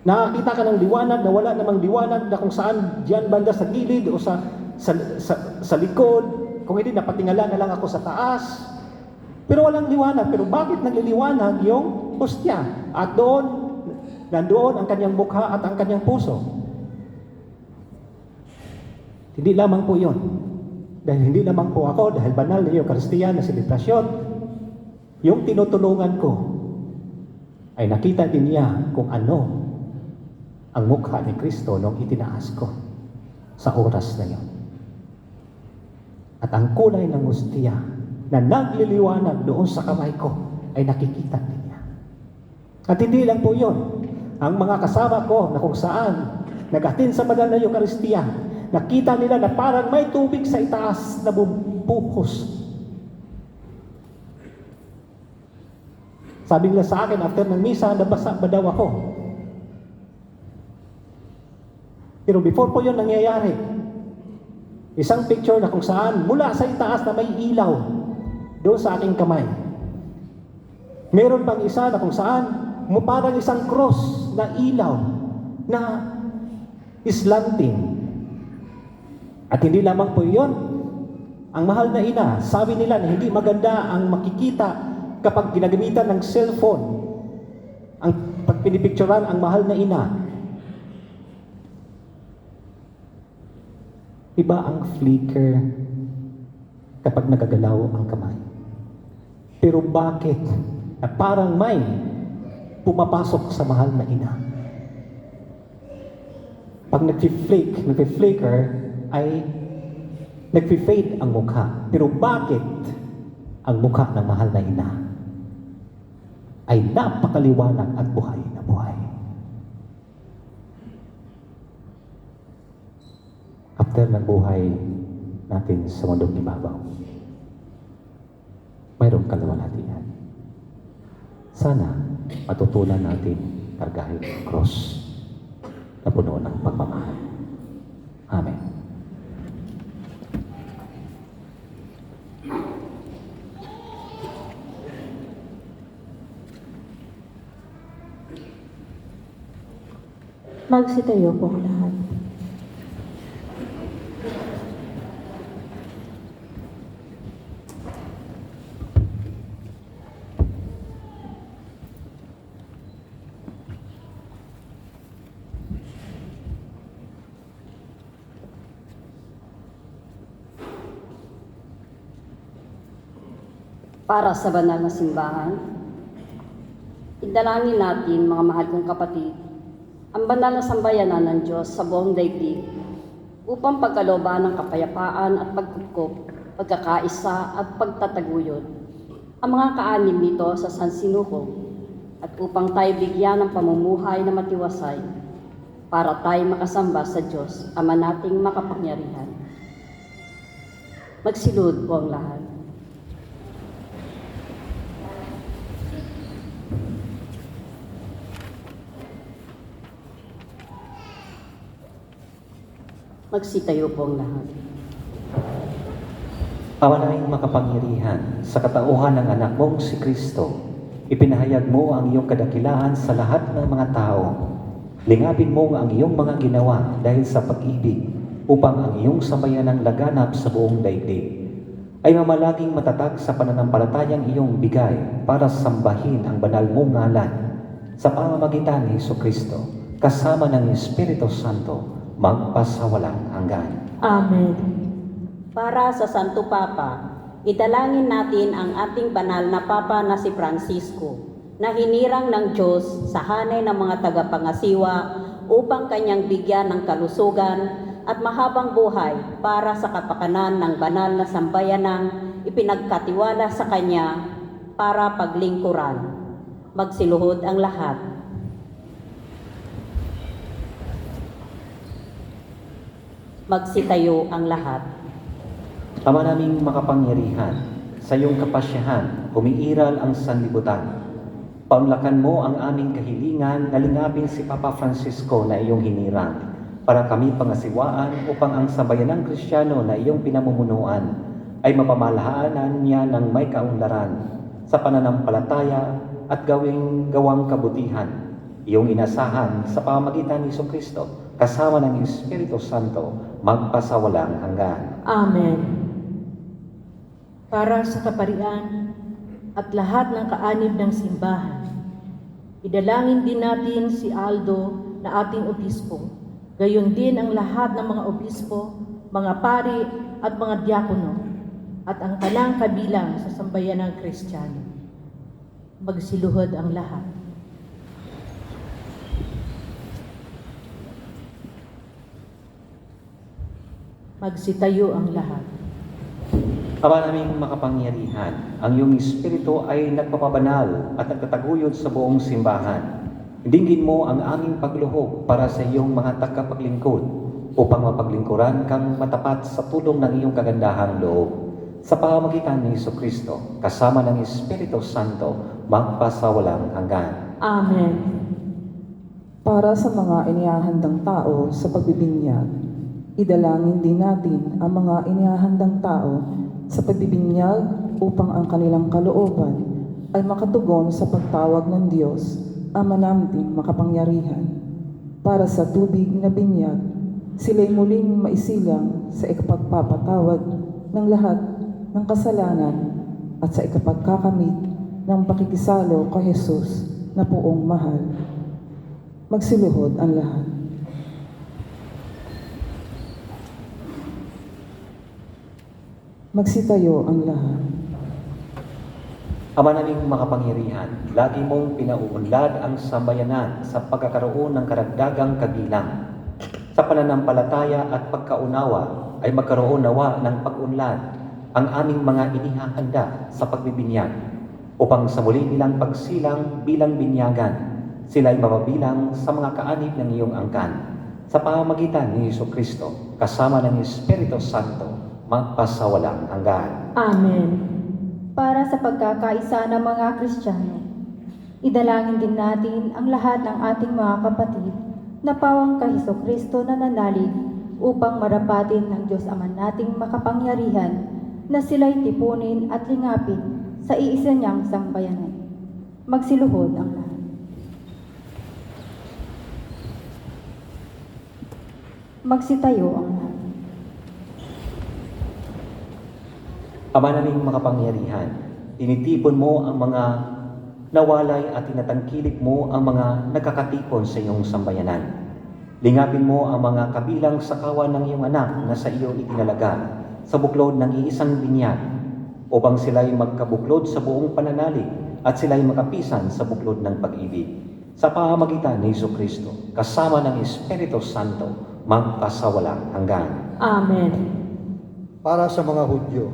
Speaker 11: Nakakita ka ng liwanag na wala namang liwanag na kung saan diyan banda sa gilid o sa likod. Kung hindi, napatingala na lang ako sa taas. Pero walang liwanag. Pero bakit nagliliwanag yung hostya? At nandoon ang kanyang mukha at ang kanyang puso. Hindi lamang po yun. Dahil hindi lamang po ako, dahil banal na Eucharistia na selebrasyon, yung tinutulungan ko ay nakita din niya kung ano ang mukha ni Kristo nung itinaas ko sa oras na yun. At ang kulay ng hostya na nagliliwanag doon sa kamay ko ay nakikita din niya. At hindi lang po yun. Ang mga kasama ko na kung saan nag-attend sa banal na Eucharistia, nakita nila na parang may tubig sa itaas na bumubuhos. Sabi nila sa akin after ng misa, nabasa ba daw ako? Pero before po yun nangyayari, isang picture na kung saan mula sa itaas na may ilaw doon sa aking kamay. Meron pang isa na kung saan parang isang cross na ilaw na slanting. At hindi lamang po yun, ang mahal na ina, sabi nila na hindi maganda ang makikita kapag ginagamitan ng cellphone. Ang pagpinipicturan ang mahal na ina. Iba ang flicker kapag nagagalaw ang kamay. Pero bakit na parang may pumapasok sa mahal na ina? Pag nag-flicker ay nag-fade ang mukha. Pero bakit ang mukha ng mahal na ina ay napakaliwanag at buhay na buhay? After ng buhay natin sa mundong ibabaw, mayroong kaluwalhatian. Sana matutunan natin kargahin ang cross na puno ng pagmamahal. Amen.
Speaker 6: Magsitayo po ang lahat.
Speaker 12: Para sa banal na simbahan, idalangin natin, mga mahal kong kapatid, ang banal na sambayanan ng Diyos sa buong daigdig upang pagkalooban ng kapayapaan at pagkukup, pagkakaisa at pagtataguyod ang mga kaanim nito sa sansinuko at upang tayo bigyan ng pamumuhay na matiwasay para tayo makasamba sa Diyos, Ama nating makapangyarihan. Magsilud po ang lahat. Magsitayo po ang lahat.
Speaker 7: Ama naming makapangyarihan, sa katauhan ng anak mong si Kristo, ipinahayag mo ang iyong kadakilahan sa lahat ng mga tao. Lingapin mo ang iyong mga ginawa dahil sa pag-ibig upang ang iyong sambayanang laganap sa buong daigdig ay mamalaging matatag sa pananampalatayang iyong bigay para sambahin ang banal mong ngalan sa pamamagitan ni Jesucristo kasama ng Espiritu Santo magpasawalang hanggan.
Speaker 6: Amen.
Speaker 12: Para sa Santo Papa, idalangin natin ang ating banal na Papa na si Francisco, na hinirang ng Diyos sa hanay ng mga tagapangasiwa upang kanyang bigyan ng kalusugan at mahabang buhay para sa kapakanan ng banal na sambayanang ipinagkatiwala sa kanya para paglingkuran. Magsiluhod ang lahat. Magsitayo ang lahat.
Speaker 7: Ama naming makapangyarihan, sa iyong kapasyahan, umiiral ang sanlibutan. Paunlakan mo ang aming kahilingan na lingapin si Papa Francisco na iyong hinirang para kami pangasiwaan upang ang sambayanang Kristiyano na iyong pinamumunuan ay mapamalahanan niya ng may kaunlaran sa pananampalataya at gawang kabutihan. Iyong inasahan sa pamamagitan ni Jesucristo kasama ng Espiritu Santo magpasawalang hanggan.
Speaker 6: Amen.
Speaker 13: Para sa kaparian at lahat ng kaanib ng simbahan, idalangin din natin si Aldo na ating obispo, gayon din ang lahat ng mga obispo, mga pari at mga diakono, at ang kanang kabilang sa sambayanang Kristiyano. Magsiluhod ang lahat. Magsitayo ang lahat.
Speaker 7: Ama naming makapangyarihan, ang iyong Espiritu ay nagpapabanal at nagtataguyod sa buong simbahan. Dinggin mo ang aming pagluhog para sa iyong mga tagapaglingkod upang mapaglingkuran kang matapat sa tulong ng iyong kagandahang loob. Sa pamamagitan ni Jesucristo, kasama ng Espiritu Santo, magpasawalang hanggan.
Speaker 6: Amen.
Speaker 14: Para sa mga inihahandang tao sa pagbibinyag, idalangin din natin ang mga inihahandang tao sa pagbibinyag upang ang kanilang kalooban ay makatugon sa pagtawag ng Diyos, Ama naming makapangyarihan. Para sa tubig na binyag, sila'y muling maisilang sa ikapagpapatawad ng lahat ng kasalanan at sa ikapagkakamit ng pakikisalo kay Jesus na Poong mahal. Magsiluhod ang lahat. Magsitayo ang lahat.
Speaker 7: Ama naming makapangyarihan, lagi mong pinauunlad ang sambayanan sa pagkakaroon ng karagdagang kabilang. Sa pananampalataya at pagkaunawa ay magkaroon nawa ng pag-unlad ang aming mga inihahanda sa pagbibinyag upang sa muli nilang pagsilang bilang binyagan, sila ay mapabilang sa mga kaanib ng iyong angkan. Sa pamamagitan ni Jesucristo, kasama ng Espiritu Santo, magpasawalang hanggan.
Speaker 6: Amen.
Speaker 3: Para sa pagkakaisa ng mga Kristiyano, idalangin din natin ang lahat ng ating mga kapatid na pawang kay Jesucristo na nanalig upang marapatin ng Diyos Ama nating makapangyarihan na sila'y tipunin at lingapin sa iisa niyang sambayanan. Magsiluhod ang lahat. Magsitayo ang lahat.
Speaker 7: Ama naming makapangyarihan, tinitipon mo ang mga nawalay at tinatangkilik mo ang mga nagkakatipon sa iyong sambayanan. Lingapin mo ang mga kabilang sa kawan ng iyong anak na sa iyo itinalaga sa buklod ng iisang binyag upang sila'y magkabuklod sa buong pananalig at sila'y makapisan sa buklod ng pag-ibig. Sa pamamagitan ni Jesucristo, kasama ng Espiritu Santo, magpasawalang hanggan.
Speaker 6: Amen.
Speaker 15: Para sa mga Hudyo,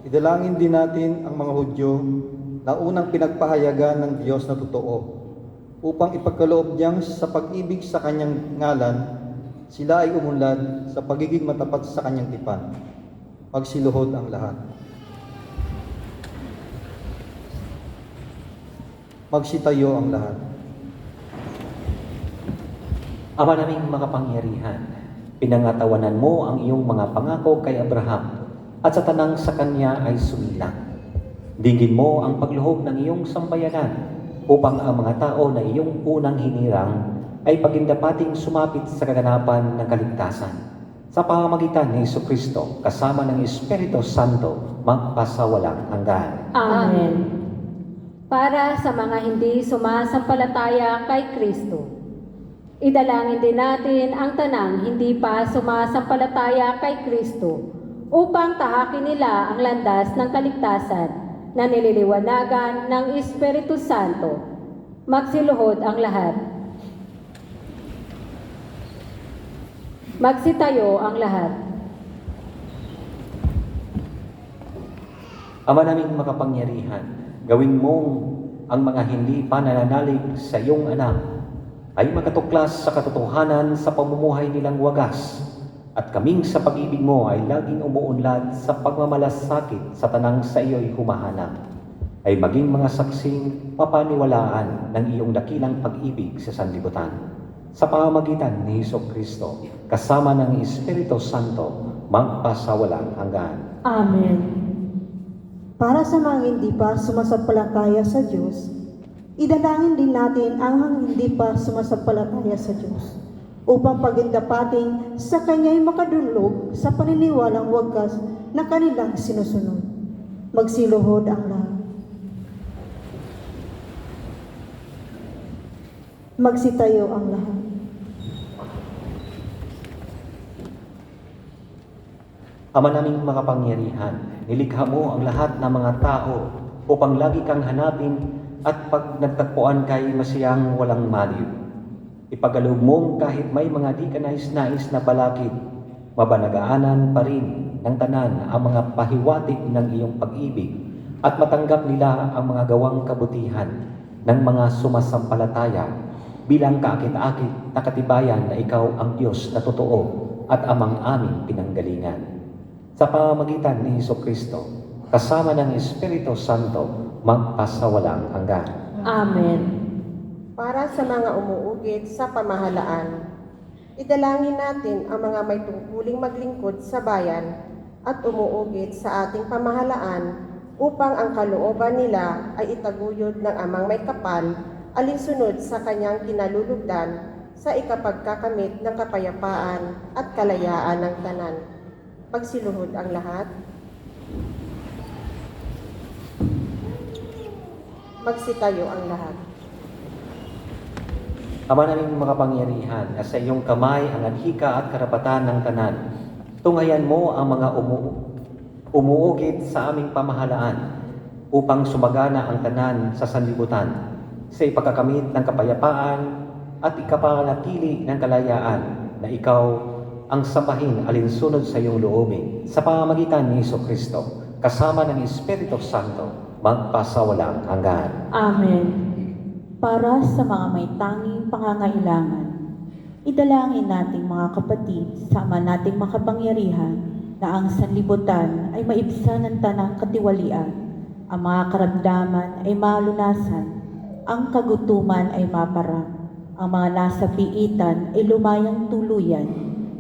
Speaker 15: idalangin din natin ang mga Hudyo na unang pinagpahayagan ng Diyos na totoo upang ipagkaloob niyang sa pag-ibig sa kanyang ngalan, sila ay umunlad sa pagiging matapat sa kanyang tipan. Magsiluhod ang lahat. Magsitayo ang lahat.
Speaker 7: Ama naming makapangyarihan, pinangatawanan mo ang iyong mga pangako kay Abraham at sa tanang sa kanya ay sumilang. Dinggin mo ang pagluhog ng iyong sambayanan upang ang mga tao na iyong unang hinirang ay pagindapating sumapit sa kaganapan ng kaligtasan. Sa pamamagitan ni Jesucristo, kasama ng Espiritu Santo, magpasawalang hanggan.
Speaker 6: Amen.
Speaker 10: Para sa mga hindi sumasampalataya kay Kristo, idalangin din natin ang tanang hindi pa sumasampalataya kay Kristo upang tahakin nila ang landas ng kaligtasan na nililiwanagan ng Espiritu Santo. Magsiluhod ang lahat. Magsitayo ang lahat.
Speaker 7: Ama naming makapangyarihan, gawin mong ang mga hindi panananalig sa iyong anak ay makatuklas sa katotohanan sa pamumuhay nilang wagas, at kaming sa pag-ibig mo ay laging umuunlad sa pagmamalasakit sa tanang sa iyo'y humahanap, ay maging mga saksing mapaniwalaan ng iyong dakilang pag-ibig sa sanlibutan. Sa pamamagitan ni Hesukristo, kasama ng Espiritu Santo, magpasawalang hanggan.
Speaker 6: Amen. Para sa mga hindi pa sumasampalataya sa Diyos, idalangin din natin ang mga hindi pa sumasampalataya sa Diyos upang pagindapating sa Kanya'y makadulog sa paniniwalang wagas na kanilang sinusunod. Magsiluhod ang lahat. Magsitayo ang lahat.
Speaker 7: Ama naming makapangyarihan, nilikha mo ang lahat ng mga tao upang lagi kang hanapin at pag nagtagpuan kay masiyang walang maliw. Ipagalob mong kahit may mga di ka nais-nais na balakid, mabanagaanan pa rin ng tanan ang mga pahiwatig ng iyong pag-ibig at matanggap nila ang mga gawang kabutihan ng mga sumasampalataya bilang kaakit-akit na katibayan na ikaw ang Diyos na totoo at amang aming pinanggalingan. Sa pamamagitan ni Hesukristo, kasama ng Espiritu Santo, magpasawalang hanggan.
Speaker 6: Amen.
Speaker 16: Para sa mga umuugit sa pamahalaan, idalangin natin ang mga may tungkuling maglingkod sa bayan at umuugit sa ating pamahalaan upang ang kalooban nila ay itaguyod ng amang may kapal alinsunod sa kanyang kinalulugdan sa ikapagkakamit ng kapayapaan at kalayaan ng tanan. Pagsiluhod ang lahat. Magsitayo ang lahat.
Speaker 7: Ama naming makapangyarihan, na sa iyong kamay ang adhika at karapatan ng tanan. Tungayan mo ang mga umuugit sa aming pamahalaan upang sumagana ang tanan sa sanlibutan sa ipagkakamit ng kapayapaan at ikapanatili ng kalayaan na ikaw ang sampahin alinsunod sa iyong loobin sa pamamagitan ni Hesukristo, kasama ng Espiritu Santo, magpasawalang hanggan.
Speaker 6: Amen. Para sa mga may tanging pangangailangan, idalangin nating mga kapatid sa Ama nating makapangyarihan na ang sanlibutan ay maibsan ng tanang katiwalian, ang mga karamdaman ay malunasan, ang kagutuman ay maparang, ang mga nasa piitan ay lumayang tuluyan,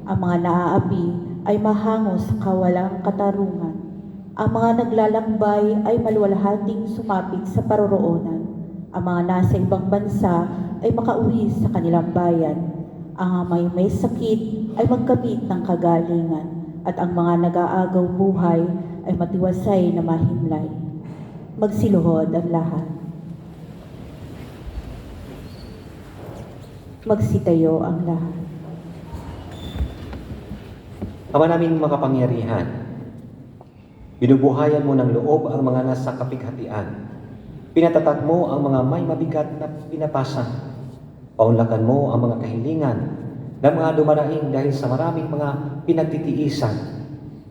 Speaker 6: ang mga naaapi ay mahango sa kawalang katarungan, ang mga naglalakbay ay maluwalhating sumapit sa paroroonan, ang mga nasa ibang bansa ay makauwi sa kanilang bayan, ang may sakit ay magkamit ng kagalingan, at ang mga nag-aagaw buhay ay matiwasay na mahimlay. Magsiluhod ang lahat. Magsitayo ang lahat.
Speaker 7: Ama naming makapangyarihan, binubuhayan mo ng loob ang mga nasa kapighatian. Pinatatag mo ang mga may mabigat na pinapasa. Paunlakan mo ang mga kahilingan ng mga dumaraing dahil sa maraming mga pinagtitiisan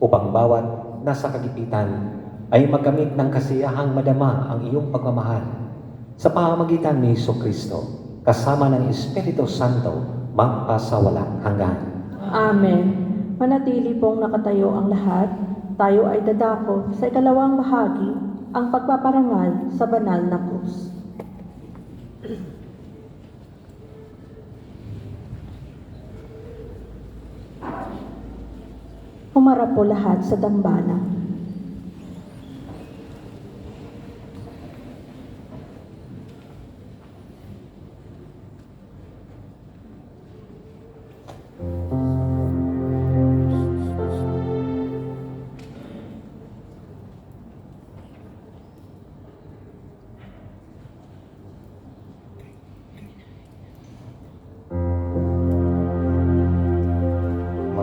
Speaker 7: upang bawat nasa kagipitan ay magkamit ng kasiyahang madama ang iyong pagmamahal. Sa pamamagitan ni Hesukristo, kasama ng Espiritu Santo, magpasawalang hanggan.
Speaker 6: Amen. Manatili pong nakatayo ang lahat. Tayo ay dadako sa ikalawang bahagi, ang pagpaparangal sa banal na krus. Humarap po lahat sa dambana.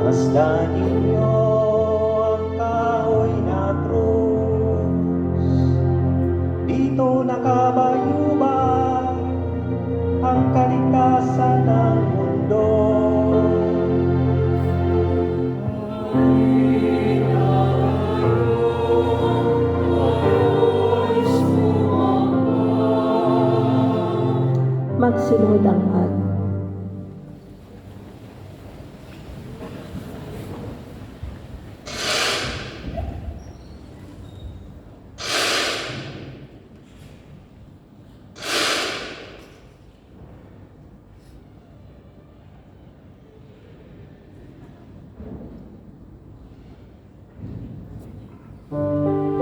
Speaker 11: Masdan ninyo ang nakabayubay ang kaligtasan ng mundo.
Speaker 6: Magsilod ang lahat.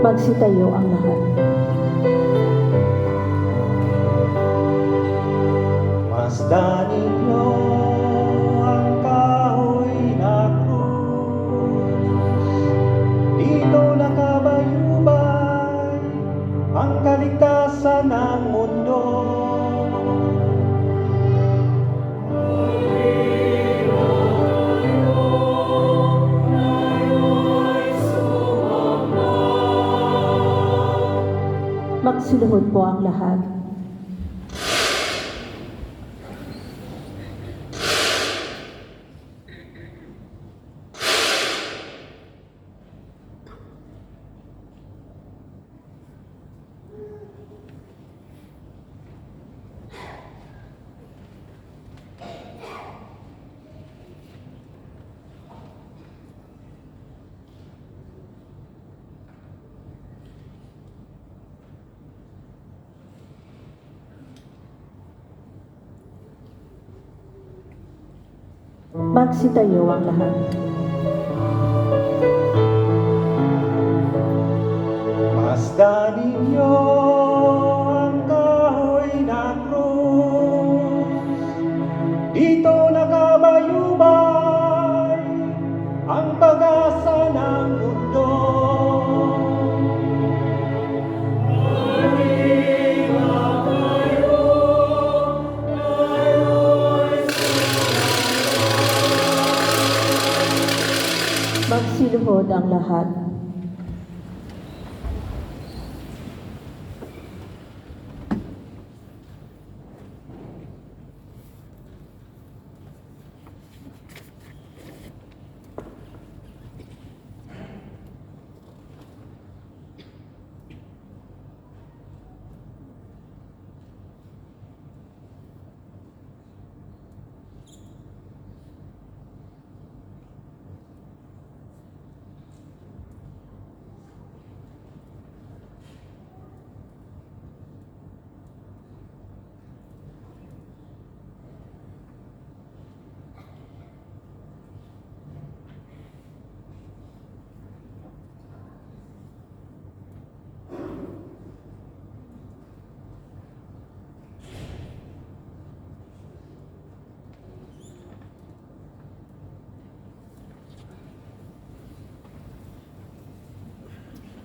Speaker 6: Magsitayo ang lahat.
Speaker 11: Masdan ninyo ang kahoy na krus, dito nakabayubay ang kaligtasan ng mundo.
Speaker 6: Magsiluhod po ang lahat. Magsitayo ang lahat.
Speaker 11: Masdan ninyo ang kahoy na krus, dito nakabayubay ang pag-asa ng mundo.
Speaker 6: Magsiluhod ang lahat.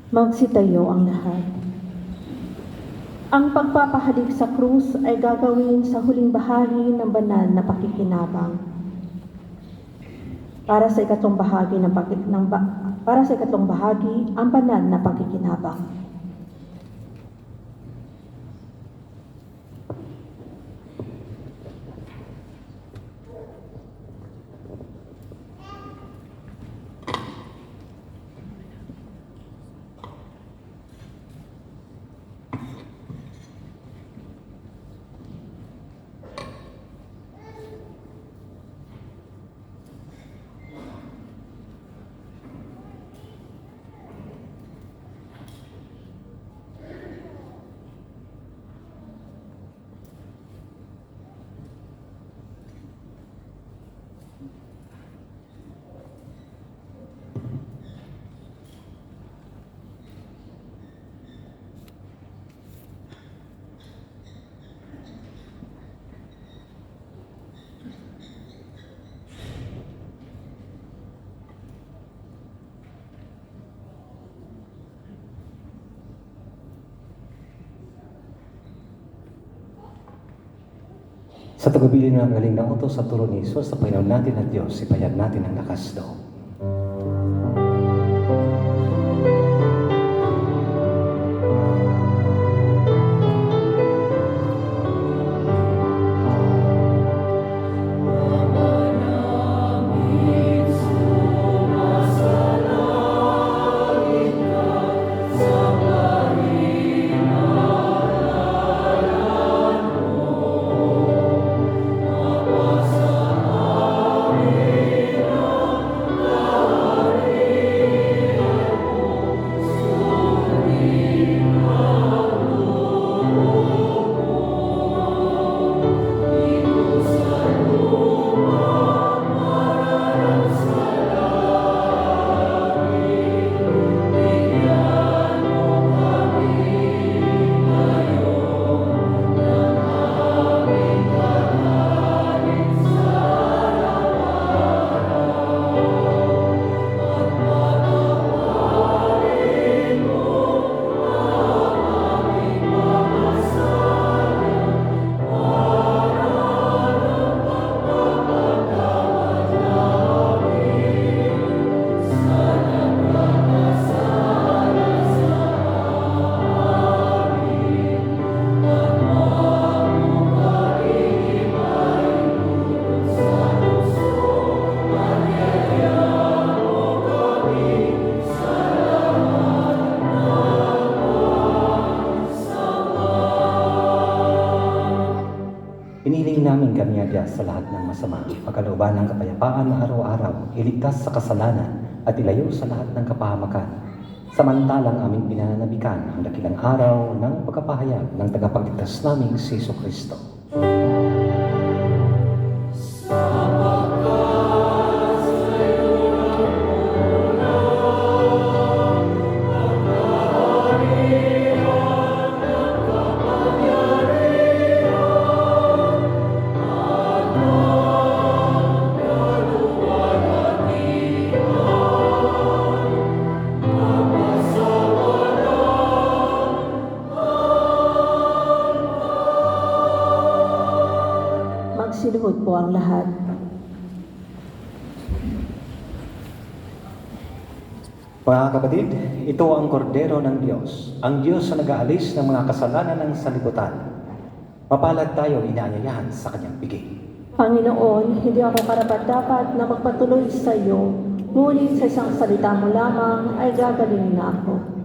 Speaker 6: Magsitayo ang lahat. Ang pagpapahalik sa krus ay gagawin sa huling bahagi ng banal na pakikinabang. Para sa ikatlong bahagi ang banal na pakikinabang.
Speaker 7: Sa tagubilin ng galing na utos sa turo ni Jesus, sa Panginoon natin at Diyos, ipayag natin ang lakas loob. kami adya sa lahat ng masama, pagkalooban ng kapayapaan na araw-araw, iligtas sa kasalanan at ilayo sa lahat ng kapahamakan. Samantalang aming pinananabikan ang dakilang araw ng pagkapahayag ng tagapagligtas naming si Jesucristo.
Speaker 6: Magsiluhod po ang lahat.
Speaker 7: Mga kapatid, ito ang kordero ng Diyos, ang Diyos na nag-aalis ng mga kasalanan ng sanlibutan. Mapalad tayo inaanyayahan sa kanyang bigay.
Speaker 6: Panginoon, hindi ako karapat-dapat na magpatuloy sa iyo, ngunit sa isang salita mo lamang ay gagaling na ako.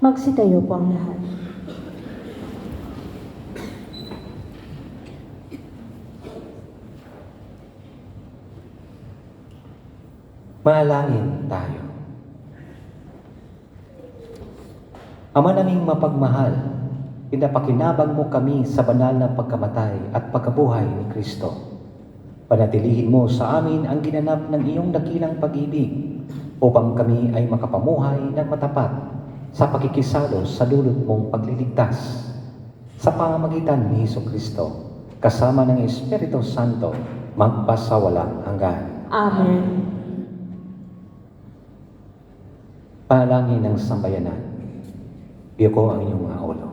Speaker 6: Magsitayo po ang lahat.
Speaker 7: Manalangin tayo. Ama naming mapagmahal, pinapakinabang mo kami sa banal na pagkamatay at pagkabuhay ni Kristo. Panatilihin mo sa amin ang ginanap ng iyong dakilang pag-ibig upang kami ay makapamuhay ng matapat sa pakikisalo sa dulot mong pagliligtas. Sa pamamagitan ni Jesucristo, kasama ng Espiritu Santo, magpasawalang hanggan.
Speaker 6: Amen.
Speaker 7: Panalangin ng sambayanan. Iyo ko ang inyong mga ulo.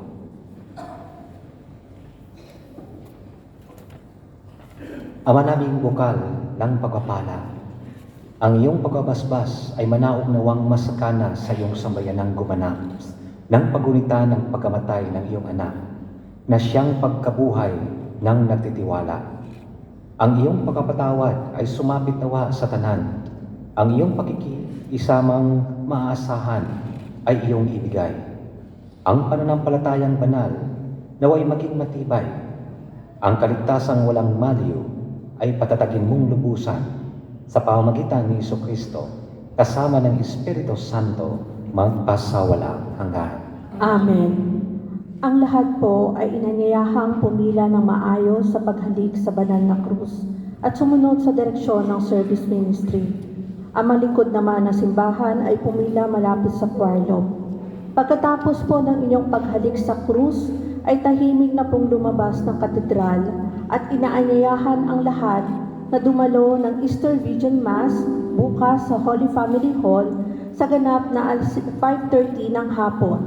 Speaker 7: Ama naming bukal ng pagpapala, ang iyong pagbabasbas ay manaog nawang masakana sa iyong sambayanang gumanap ng pagunita ng pagkamatay ng iyong anak na siyang pagkabuhay ng nagtitiwala. Ang iyong pagkapatawad ay sumapit nawa sa tanan. Ang iyong pakikisamang maaasahan ay iyong ibigay. Ang pananampalatayang banal naway maging matibay. Ang kaligtasang walang maliw ay patatagin mong lubusan sa pamamagitan ni Jesucristo, kasama ng Espiritu Santo, magpasawalang hanggan.
Speaker 6: Amen. Ang lahat po ay inanyayahang pumila ng maayos sa paghalik sa banal na krus at sumunod sa direksyon ng service ministry. Ang malingkod naman ng simbahan ay pumila malapit sa choir lobe. Pagkatapos po ng inyong paghalik sa krus, ay tahimik na pong lumabas ng katedral at inaanyayahan ang lahat na dumalo ng Easter Vigil Mass bukas sa Holy Family Hall sa ganap na 5:30 ng hapon.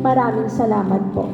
Speaker 6: Maraming salamat po.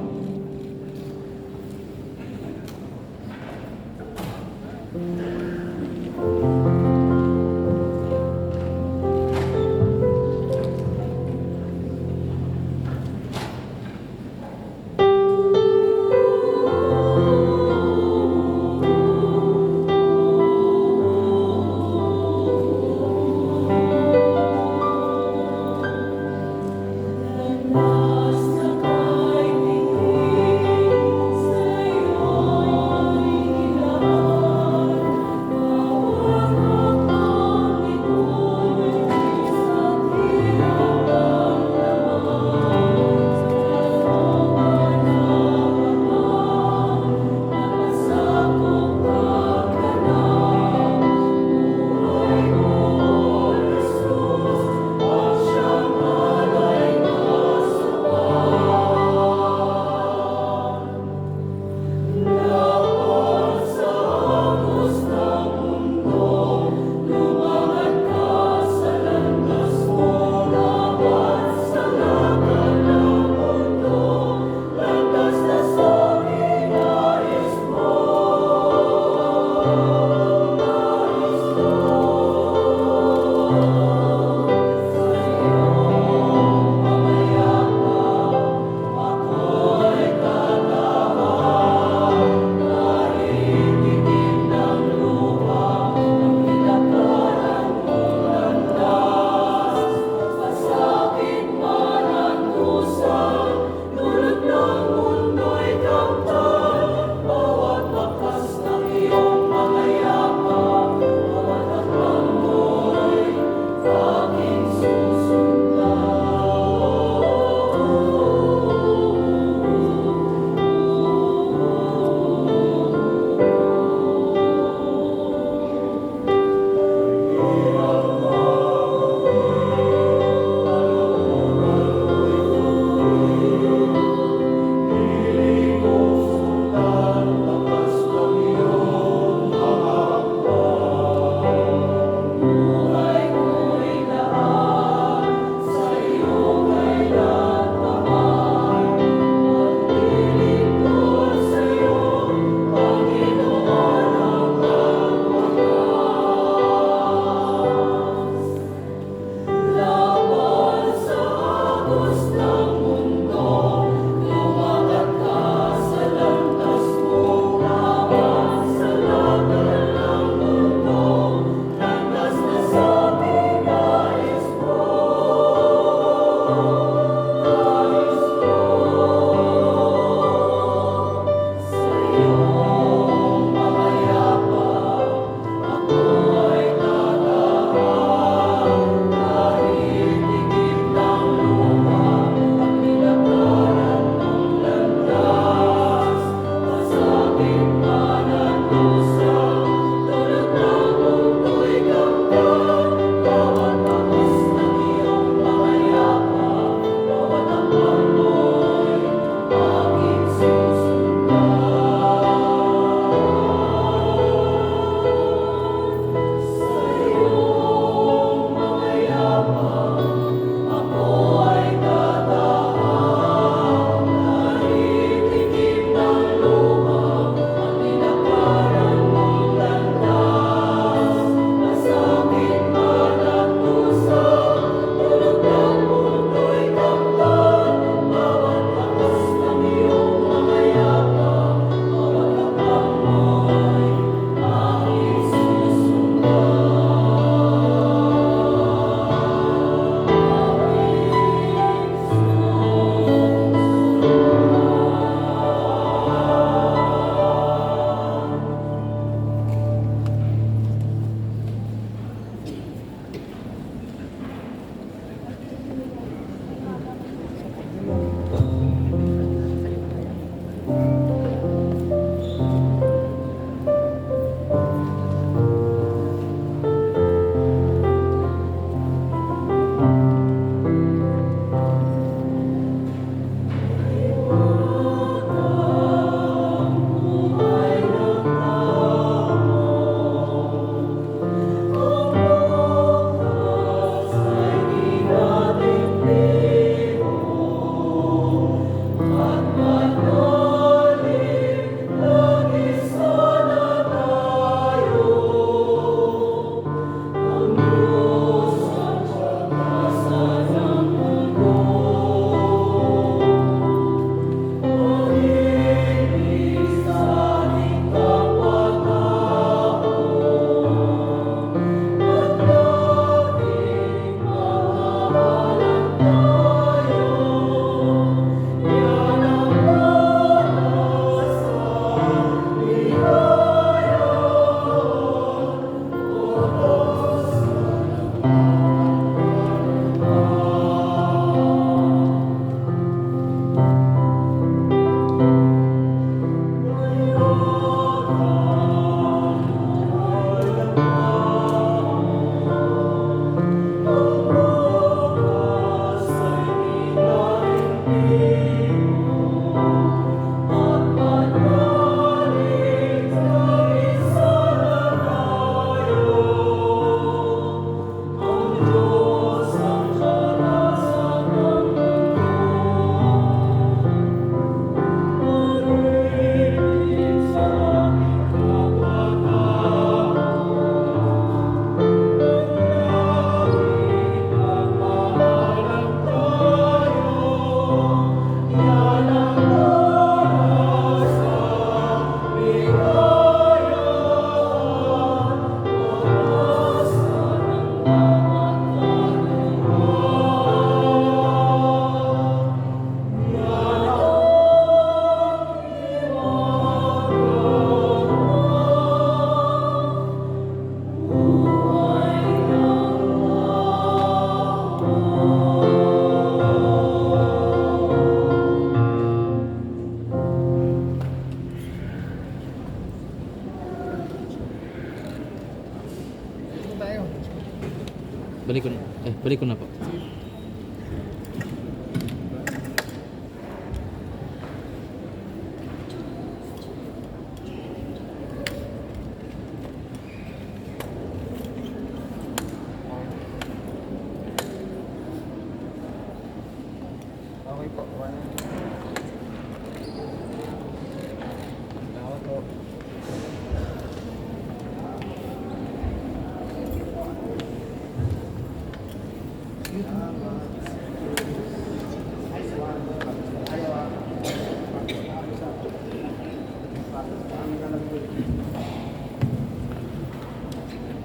Speaker 1: Balik ko na po.